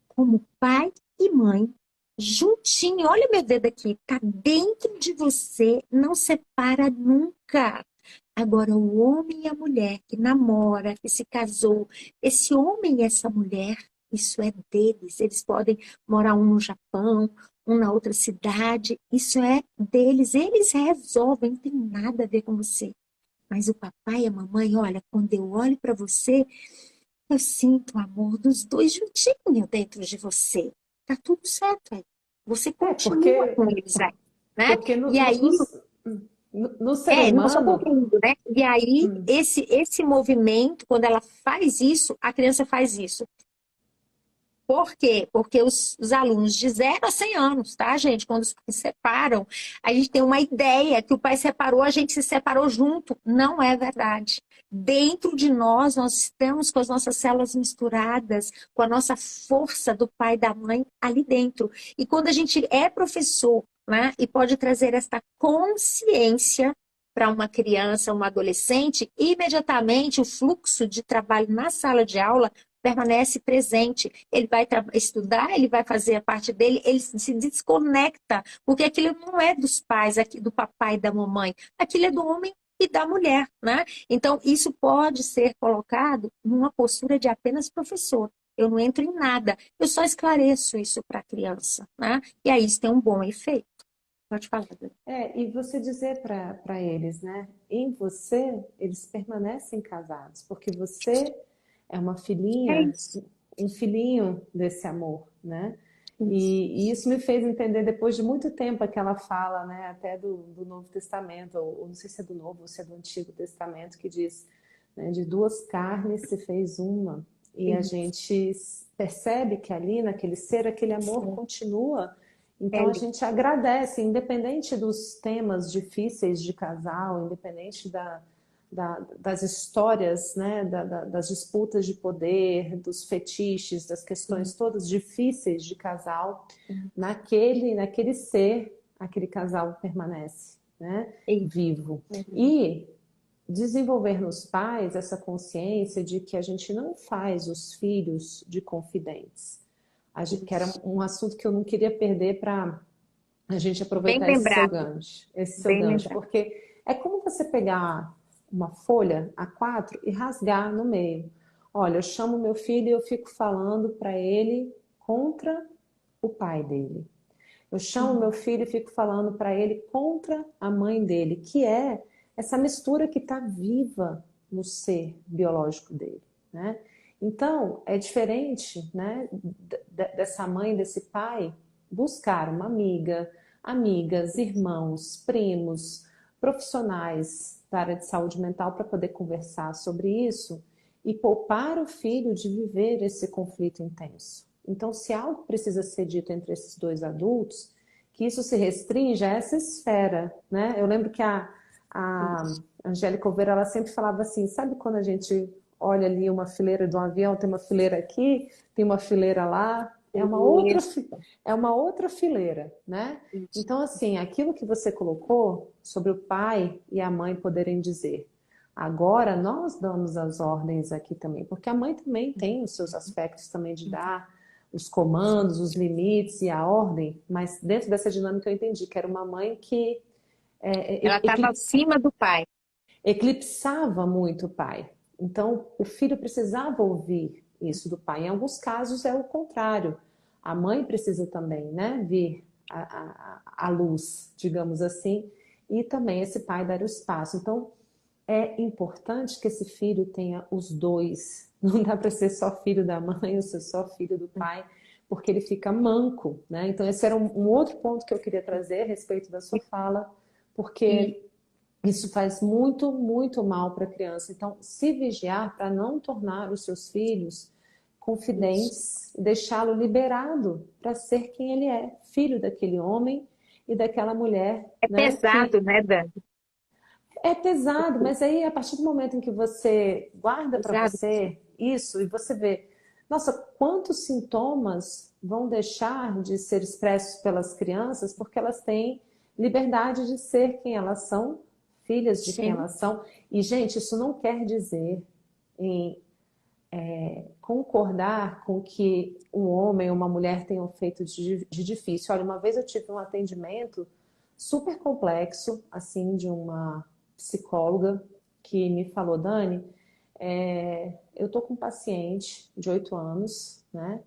Como pai e mãe, juntinho, olha meu dedo aqui, tá dentro de você, não separa nunca. Agora, o homem e a mulher que namora, que se casou, esse homem e essa mulher, isso é deles. Eles podem morar um no Japão, um na outra cidade, isso é deles. Eles resolvem, não tem nada a ver com você. Mas o papai e a mamãe, olha, quando eu olho para você, eu sinto o amor dos dois juntinho dentro de você. Tá tudo certo aí. Você continua
Porque,
com eles aí, né?
porque
E aí
no ser
não, só
humano.
concluindo, né? E aí,
Hum,
esse movimento, quando ela faz isso, a criança faz isso. Por quê? Porque os alunos de 0 a 100 anos, tá, gente? Quando os pais se separam, a gente tem uma ideia que o pai separou, a gente se separou junto. Não é verdade. Dentro de nós estamos com as nossas células misturadas, com a nossa força do pai e da mãe ali dentro. E quando a gente é professor, né, e pode trazer esta consciência para uma criança, uma adolescente, imediatamente o fluxo de trabalho na sala de aula permanece presente. Ele vai estudar, ele vai fazer a parte dele, ele se desconecta, porque aquilo não é dos pais, aqui do papai e da mamãe, aquilo é do homem e da mulher, né? Então, isso pode ser colocado numa postura de apenas professor. Eu não entro em nada, eu só esclareço isso para a criança, né? E aí isso tem um bom efeito. Pode falar, Dani.
e você dizer para eles, né? Em você, eles permanecem casados, porque você é uma
É
filhinha,
isso.
um filhinho desse amor, né?
Isso.
E isso me fez entender depois de muito tempo aquela fala, né? Até do Novo Testamento, ou não sei se é do Novo ou se é do Antigo Testamento, que diz, né, de duas carnes se fez uma. E a
Isso.
gente percebe que ali, naquele ser, aquele amor continua.
É
Então a
lindo.
gente agradece, independente dos temas difíceis de casal, independente das histórias, né, das disputas de poder, dos fetiches, das questões todas difíceis de casal, naquele ser, aquele casal permanece, né,
É isso.
vivo. E desenvolver nos pais essa consciência de que a gente não faz os filhos de confidentes. Que era um assunto que eu não queria perder para a gente
Bem
aproveitar
lembrado,
esse seu
bem
gancho,
lembrado.
porque é como você pegar uma folha A4 e rasgar no meio. Olha, eu chamo meu filho e eu fico falando para ele contra o pai dele. Eu chamo meu filho e fico falando para ele contra a mãe dele, que é essa mistura que está viva no ser biológico dele, né? Então, é diferente, né, dessa mãe, desse pai, buscar uma amiga, amigas, irmãos, primos, profissionais da área de saúde mental para poder conversar sobre isso e poupar o filho de viver esse conflito intenso. Então, se algo precisa ser dito entre esses dois adultos, que isso se restringe a essa esfera, né? Eu lembro que a Angélica Oveira, ela sempre falava assim, sabe quando a gente olha ali uma fileira de um avião, tem uma fileira aqui, tem uma fileira lá,
Isso.
é uma outra fileira, né?
Isso.
Então, assim, aquilo que você colocou sobre o pai e a mãe poderem dizer, agora nós damos as ordens aqui também, porque a mãe também tem os seus aspectos também de dar os comandos, os limites e a ordem, mas dentro dessa dinâmica eu entendi que era uma mãe que
Ela estava acima do pai.
eclipsava muito o pai. Então, o filho precisava ouvir isso do pai. Em alguns casos é o contrário. A mãe precisa também, né, vir a luz, digamos assim, e também esse pai dar o espaço. Então, é importante que esse filho tenha os dois. Não dá para ser só filho da mãe ou ser só filho do pai, porque ele fica manco, né? Então, esse era um outro ponto que eu queria trazer a respeito da sua fala,
E
porque isso faz muito, muito mal para a criança. Então, se vigiar para não tornar os seus filhos confidentes, deixá-lo liberado para ser quem ele é, filho daquele homem e daquela mulher,
é
né? Que
pesado, né, Dani?
é pesado, mas aí a partir do momento em que você guarda para
Pesado.
você isso e você vê, nossa, quantos sintomas vão deixar de ser expressos pelas crianças porque elas têm liberdade de ser quem elas são, filhas de quem
Sim,
elas são. E, gente, isso não quer dizer em concordar com que um homem ou uma mulher tenham feito de difícil. Olha, uma vez eu tive um atendimento super complexo, assim, de uma psicóloga que me falou, Dani, eu tô com um paciente de 8 anos, né?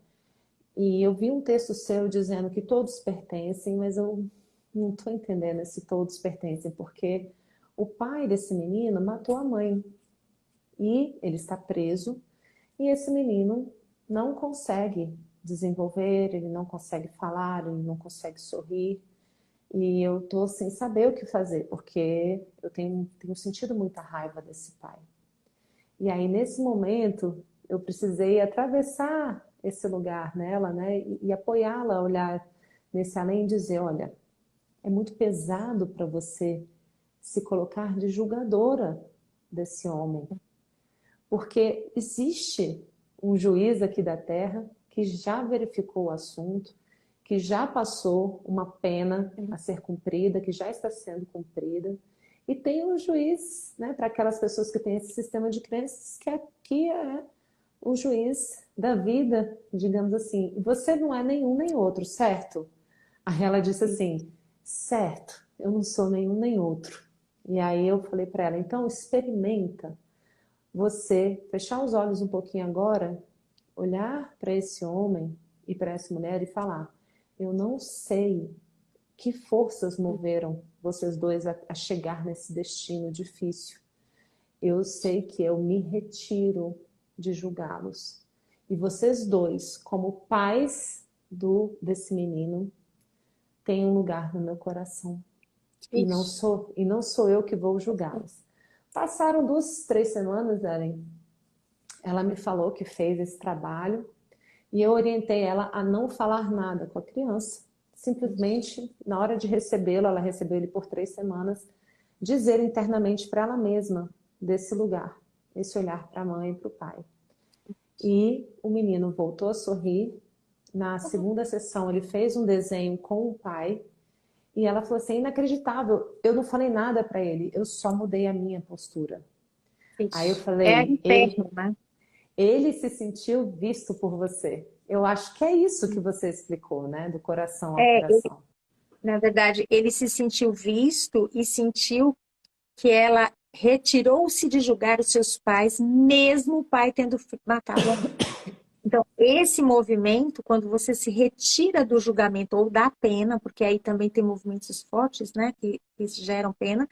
E eu vi um texto seu dizendo que todos pertencem, mas eu não estou entendendo esse todos pertencem, porque o pai desse menino matou a mãe e ele está preso e esse menino não consegue desenvolver, ele não consegue falar, ele não consegue sorrir. E eu tô sem saber o que fazer, porque eu tenho sentido muita raiva desse pai. E aí, nesse momento, eu precisei atravessar esse lugar nela, né? E apoiá-la a olhar nesse além e dizer, olha, é muito pesado para você se colocar de julgadora desse homem. Porque existe um juiz aqui da Terra que já verificou o assunto, que já passou uma pena a ser cumprida, que já está sendo cumprida. E tem um juiz, né, para aquelas pessoas que têm esse sistema de crenças, que aqui é o juiz da vida, digamos assim. Você não é nenhum nem outro, certo? Aí ela disse assim, certo, eu não sou nenhum nem outro. E aí eu falei para ela, então experimenta você fechar os olhos um pouquinho agora, olhar para esse homem e para essa mulher e falar: eu não sei que forças moveram vocês dois a chegar nesse destino difícil. Eu sei que eu me retiro de julgá-los. E vocês dois, como pais desse menino, têm um lugar no meu coração.
isso.
E não sou eu que vou julgá-los. Passaram 2, 3 semanas, Ellen. Ela me falou que fez esse trabalho e eu orientei ela a não falar nada com a criança. Simplesmente, na hora de recebê-lo, ela recebeu ele por 3 semanas, dizer internamente para ela mesma desse lugar, esse olhar para a mãe e para o pai. E o menino voltou a sorrir. Na segunda sessão, ele fez um desenho com o pai e ela falou assim, inacreditável, eu não falei nada para ele, eu só mudei a minha postura. Aí eu
Isso. É
falei,
interno, né?
ele se sentiu visto por você. Eu acho que é isso que você explicou, né? Do coração ao
É,
coração.
na verdade, ele se sentiu visto e sentiu que ela retirou-se de julgar os seus pais, mesmo o pai tendo matado a mãe. Então, esse movimento, quando você se retira do julgamento ou da pena, porque aí também tem movimentos fortes, né, que geram pena,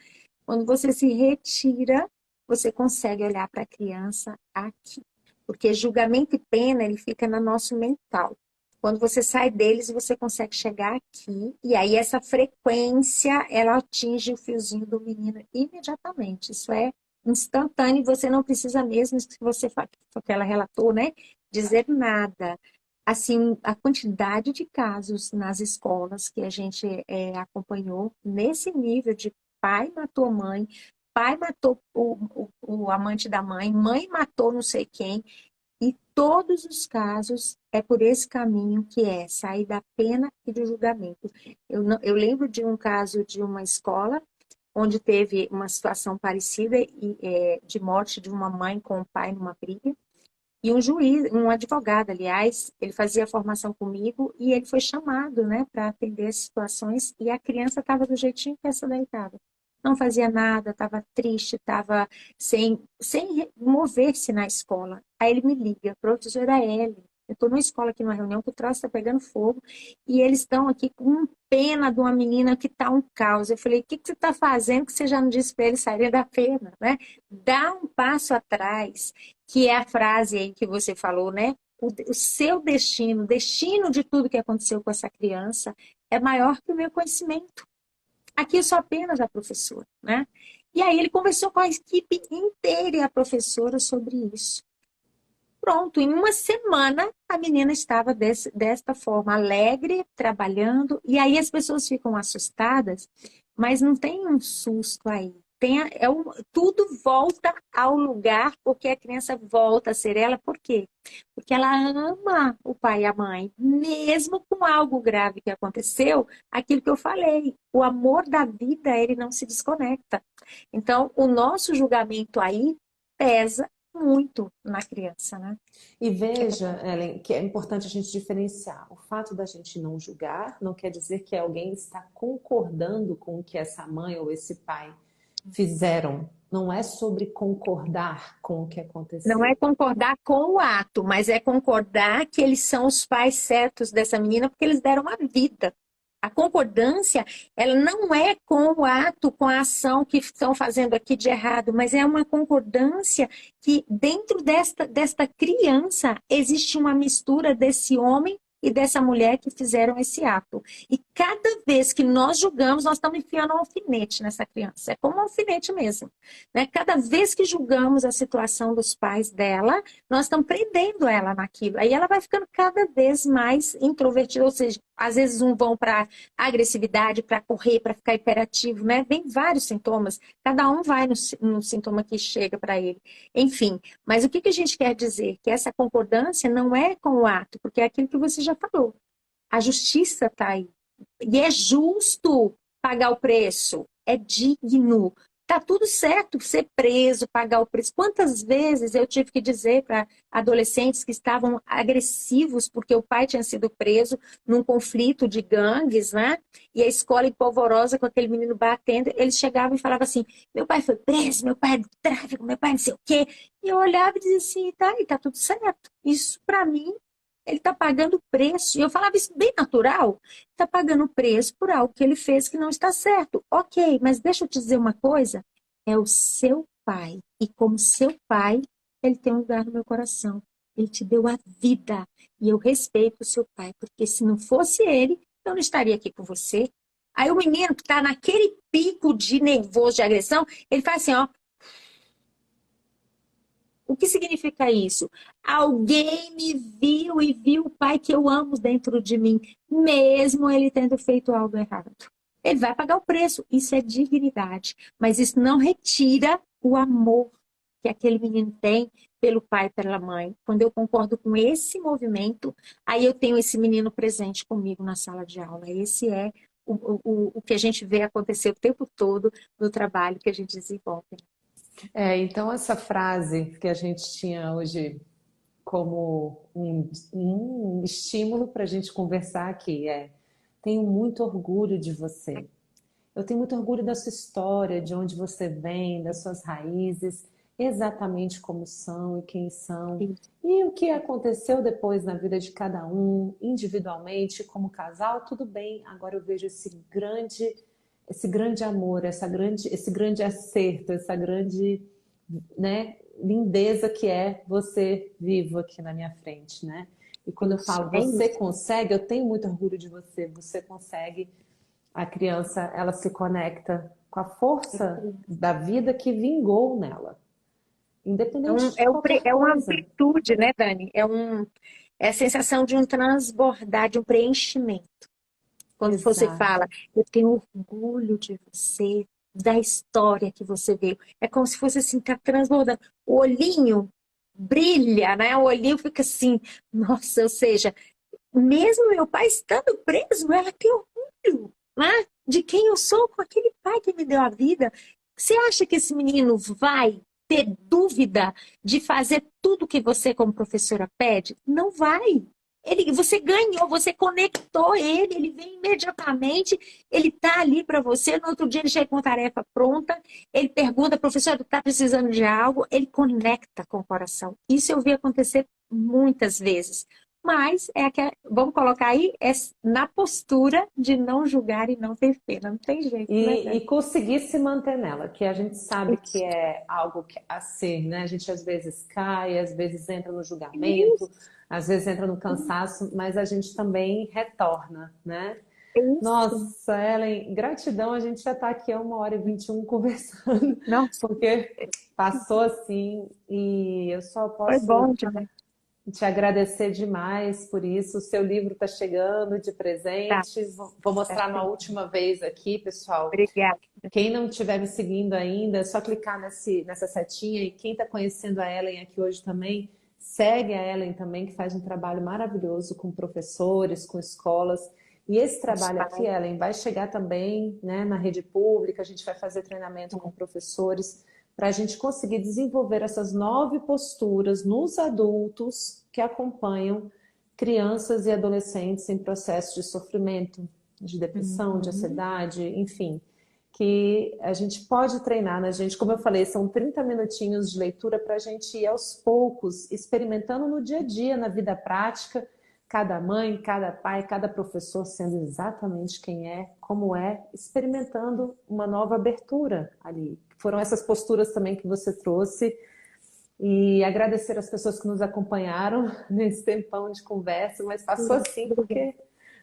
quando você se retira, você consegue olhar para a criança aqui. Porque julgamento e pena, ele fica no nosso mental. Quando você sai deles, você consegue chegar aqui, e aí essa frequência, ela atinge o fiozinho do menino imediatamente. Isso é instantâneo, e você não precisa mesmo, que você, que ela relatou, né, dizer nada. Assim, a quantidade de casos nas escolas que a gente acompanhou, nesse nível de pai matou mãe, pai matou o amante da mãe, mãe matou não sei quem, e todos os casos é por esse caminho que é sair da pena e do julgamento. Eu lembro de um caso de uma escola onde teve uma situação parecida de morte de uma mãe com o pai numa briga. E um juiz, um advogado, aliás, ele fazia formação comigo e ele foi chamado, né, para atender as situações e a criança estava do jeitinho que essa daí estava. Não fazia nada, estava triste, estava sem mover-se na escola. Aí ele me liga, professora Ellen, eu estou numa escola aqui numa reunião que o troço está pegando fogo e eles estão aqui com pena de uma menina que está um caos. Eu falei, o que você está fazendo que você já não disse para ele sair da pena, né? Dá um passo atrás, que é a frase aí que você falou, né? O seu destino, o destino de tudo que aconteceu com essa criança é maior que o meu conhecimento. Aqui eu sou apenas a professora, né? E aí ele conversou com a equipe inteira e a professora sobre isso. Pronto, em uma semana a menina estava desta forma, alegre, trabalhando, e aí as pessoas ficam assustadas, mas não tem um susto aí. Tudo volta ao lugar porque a criança volta a ser ela. Por quê? Porque ela ama o pai e a mãe, mesmo com algo grave que aconteceu, aquilo que eu falei, o amor da vida, ele não se desconecta. Então, o nosso julgamento aí pesa muito na criança, né?
E veja, Ellen, que é importante a gente diferenciar. O fato da gente não julgar não quer dizer que alguém está concordando com o que essa mãe ou esse pai fizeram. Não é sobre concordar com o que
Não
aconteceu.
é concordar com o ato, mas é concordar que eles são os pais certos dessa menina porque eles deram a vida. A concordância, ela não é com o ato, com a ação que estão fazendo aqui de errado, mas é uma concordância que dentro desta criança existe uma mistura desse homem e dessa mulher que fizeram esse ato. E cada vez que nós julgamos, nós estamos enfiando um alfinete nessa criança. É como um alfinete mesmo, né? Cada vez que julgamos a situação dos pais dela, nós estamos prendendo ela naquilo. Aí ela vai ficando cada vez mais introvertida, ou seja, às vezes vão para agressividade, para correr, para ficar hiperativo, né? Vem vários sintomas, cada um vai no sintoma que chega para ele. Enfim, mas o que a gente quer dizer? Que essa concordância não é com o ato, porque é aquilo que você já falou. A justiça está aí. E é justo pagar o preço, é digno. Tá tudo certo ser preso, pagar o preço. Quantas vezes eu tive que dizer para adolescentes que estavam agressivos porque o pai tinha sido preso num conflito de gangues, né? E a escola empolvorosa com aquele menino batendo, eles chegavam e falavam assim: meu pai foi preso, meu pai é do tráfico, meu pai não sei o quê. E eu olhava e dizia assim: tá, e tá tudo certo. Isso para mim ele está pagando o preço. E eu falava isso bem natural. Está pagando o preço por algo que ele fez que não está certo. Ok, mas deixa eu te dizer uma coisa. É o seu pai. E como seu pai, ele tem um lugar no meu coração. Ele te deu a vida. E eu respeito o seu pai. Porque se não fosse ele, eu não estaria aqui com você. Aí o menino que está naquele pico de nervoso, de agressão, ele faz assim, ó. O que significa isso? Alguém me viu e viu o pai que eu amo dentro de mim, mesmo ele tendo feito algo errado. Ele vai pagar o preço. Isso é dignidade. Mas isso não retira o amor que aquele menino tem pelo pai e pela mãe. Quando eu concordo com esse movimento, aí eu tenho esse menino presente comigo na sala de aula. Esse é o que a gente vê acontecer o tempo todo no trabalho que a gente desenvolve.
Então essa frase que a gente tinha hoje como um estímulo para a gente conversar aqui tenho muito orgulho de você. Eu tenho muito orgulho da sua história, de onde você vem, das suas raízes. exatamente como são e quem são.
Sim.
E o que aconteceu depois na vida de cada um, individualmente, como casal, tudo bem. Agora eu vejo esse grande amor, esse grande acerto, essa grande, né, lindeza que é você vivo aqui na minha frente, né? E quando eu
Isso,
falo
é
você
isso.
consegue, eu tenho muito orgulho de você. Você consegue. A criança, ela se conecta com a força da vida que vingou nela, independente de qualquer
É uma
coisa.
amplitude, né, Dani? É a sensação de um transbordar, de um preenchimento. Quando você
Exato.
fala, eu tenho orgulho de você, da história que você veio. É como se fosse assim, tá transbordando. O olhinho brilha, né? O olhinho fica assim, nossa, ou seja, mesmo meu pai estando preso, ela tem orgulho, né? De quem eu sou com aquele pai que me deu a vida. Você acha que esse menino vai ter dúvida de fazer tudo que você, como professora, pede? Não vai. Você ganhou, você conectou ele vem imediatamente, ele está ali para você. No outro dia ele chega com a tarefa pronta, ele pergunta, professor, está precisando de algo? Ele conecta com o coração. Isso eu vi acontecer muitas vezes. Mas vamos colocar aí, é na postura de não julgar e não ter pena. Não tem jeito, né,
E
Dani?
conseguir se manter nela, que a gente sabe que
Isso.
é algo a ser, né? A gente às vezes cai, às vezes entra no julgamento, às vezes entra no cansaço, mas a gente também retorna, né?
Isso.
Nossa, Ellen, gratidão. A gente já está aqui a 1h21 conversando,
Nossa,
porque passou assim, e eu só
foi
posso
bom demais.
te agradecer demais por isso. O seu livro está chegando de
Tá,
presente. Vou
tá
mostrar uma
chegando.
última vez aqui, pessoal.
Obrigada.
Quem não estiver me seguindo ainda, é só clicar nessa setinha. E quem está conhecendo a Ellen aqui hoje também, segue a Ellen também, que faz um trabalho maravilhoso com professores, com escolas. E esse
Os
trabalho aqui,
pais.
Ellen, vai chegar também, né, na rede pública. A gente vai fazer treinamento com professores para a gente conseguir desenvolver essas 9 posturas nos adultos que acompanham crianças e adolescentes em processo de sofrimento, de depressão, de
Uhum.
ansiedade, enfim, que a gente pode treinar na gente. Como eu falei, são 30 minutinhos de leitura para a gente ir aos poucos, experimentando no dia a dia, na vida prática, cada mãe, cada pai, cada professor sendo exatamente quem é, como é, experimentando uma nova abertura ali. Foram essas posturas também que você trouxe. E agradecer as pessoas que nos acompanharam nesse tempão de conversa, mas passou assim
Obrigada.
porque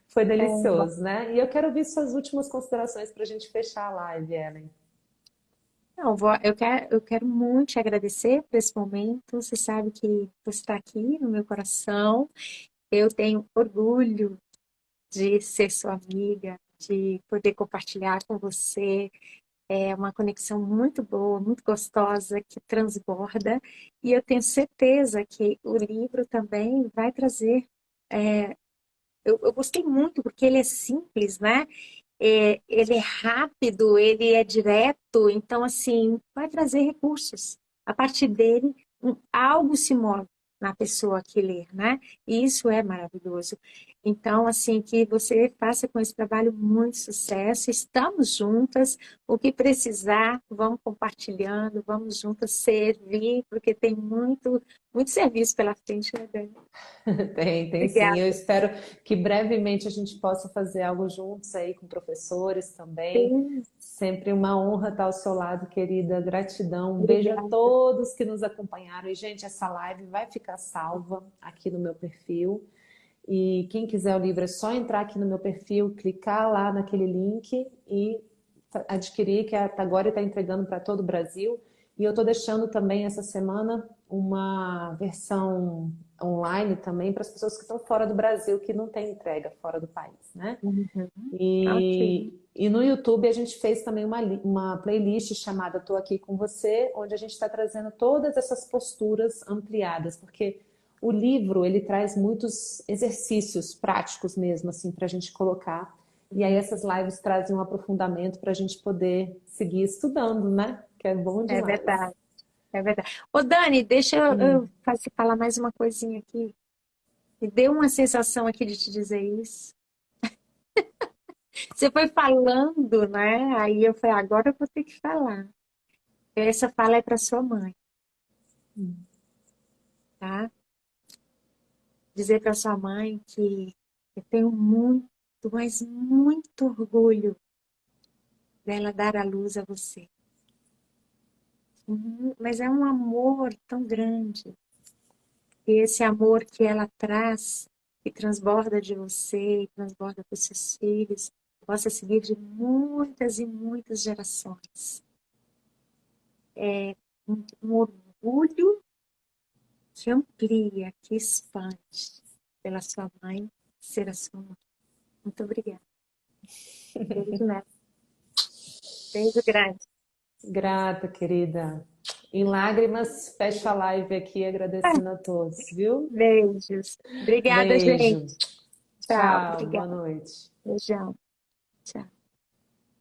foi
É, bom.
delicioso, né? E eu quero ouvir suas últimas considerações para a gente fechar a live, Ellen.
Não, eu quero muito te agradecer por esse momento. Você sabe que você está aqui no meu coração. Eu tenho orgulho de ser sua amiga, de poder compartilhar com você. É uma conexão muito boa, muito gostosa, que transborda. E eu tenho certeza que o livro também vai trazer. Eu gostei muito porque ele é simples, né? Ele é rápido, ele é direto, então, assim, vai trazer recursos. A partir dele, algo se move na pessoa que lê, né? E isso é maravilhoso. Então, assim, que você faça com esse trabalho muito sucesso. Estamos juntas. O que precisar, vamos compartilhando, vamos juntas servir, porque tem muito serviço pela frente, né, Dani?
Tem sim. Eu
Obrigada.
espero que brevemente a gente possa fazer algo juntos aí com professores também.
Sim,
Sempre uma honra estar ao seu lado, querida. Gratidão. Um beijo a
obrigada.
todos que nos acompanharam. E, gente, essa live vai ficar salva aqui no meu perfil. E quem quiser o livro é só entrar aqui no meu perfil, clicar lá naquele link e adquirir, que agora está entregando para todo o Brasil. E eu estou deixando também essa semana uma versão online também para as pessoas que estão fora do Brasil, que não tem entrega fora do país, né?
Uhum. Ok.
E no YouTube a gente fez também uma playlist chamada Tô Aqui Com Você, onde a gente está trazendo todas essas posturas ampliadas, porque o livro ele traz muitos exercícios práticos mesmo, assim, para a gente colocar. E aí essas lives trazem um aprofundamento para a gente poder seguir estudando, né? Que é bom
É
demais.
verdade, é verdade. Ô, Dani, deixa eu falar mais uma coisinha aqui. Me deu uma sensação aqui de te dizer isso. Você foi falando, né? Aí eu falei, agora eu vou ter que falar. Essa fala é para sua mãe. tá? Dizer para sua mãe que eu tenho muito, mas muito orgulho dela dar a luz a você. Mas é um amor tão grande. E esse amor que ela traz, que transborda de você, e transborda para os seus filhos, possa seguir de muitas e muitas gerações. É um orgulho que amplia, que expande pela sua mãe ser a sua mãe. Muito obrigada. Beijo, né? Beijo grande.
Grata, querida. Em lágrimas, fecha a live aqui agradecendo a todos, viu?
Beijos. Obrigada, gente.
Beijo.
Tchau.
Tchau, boa
Obrigada.
noite.
Beijão. Tchau.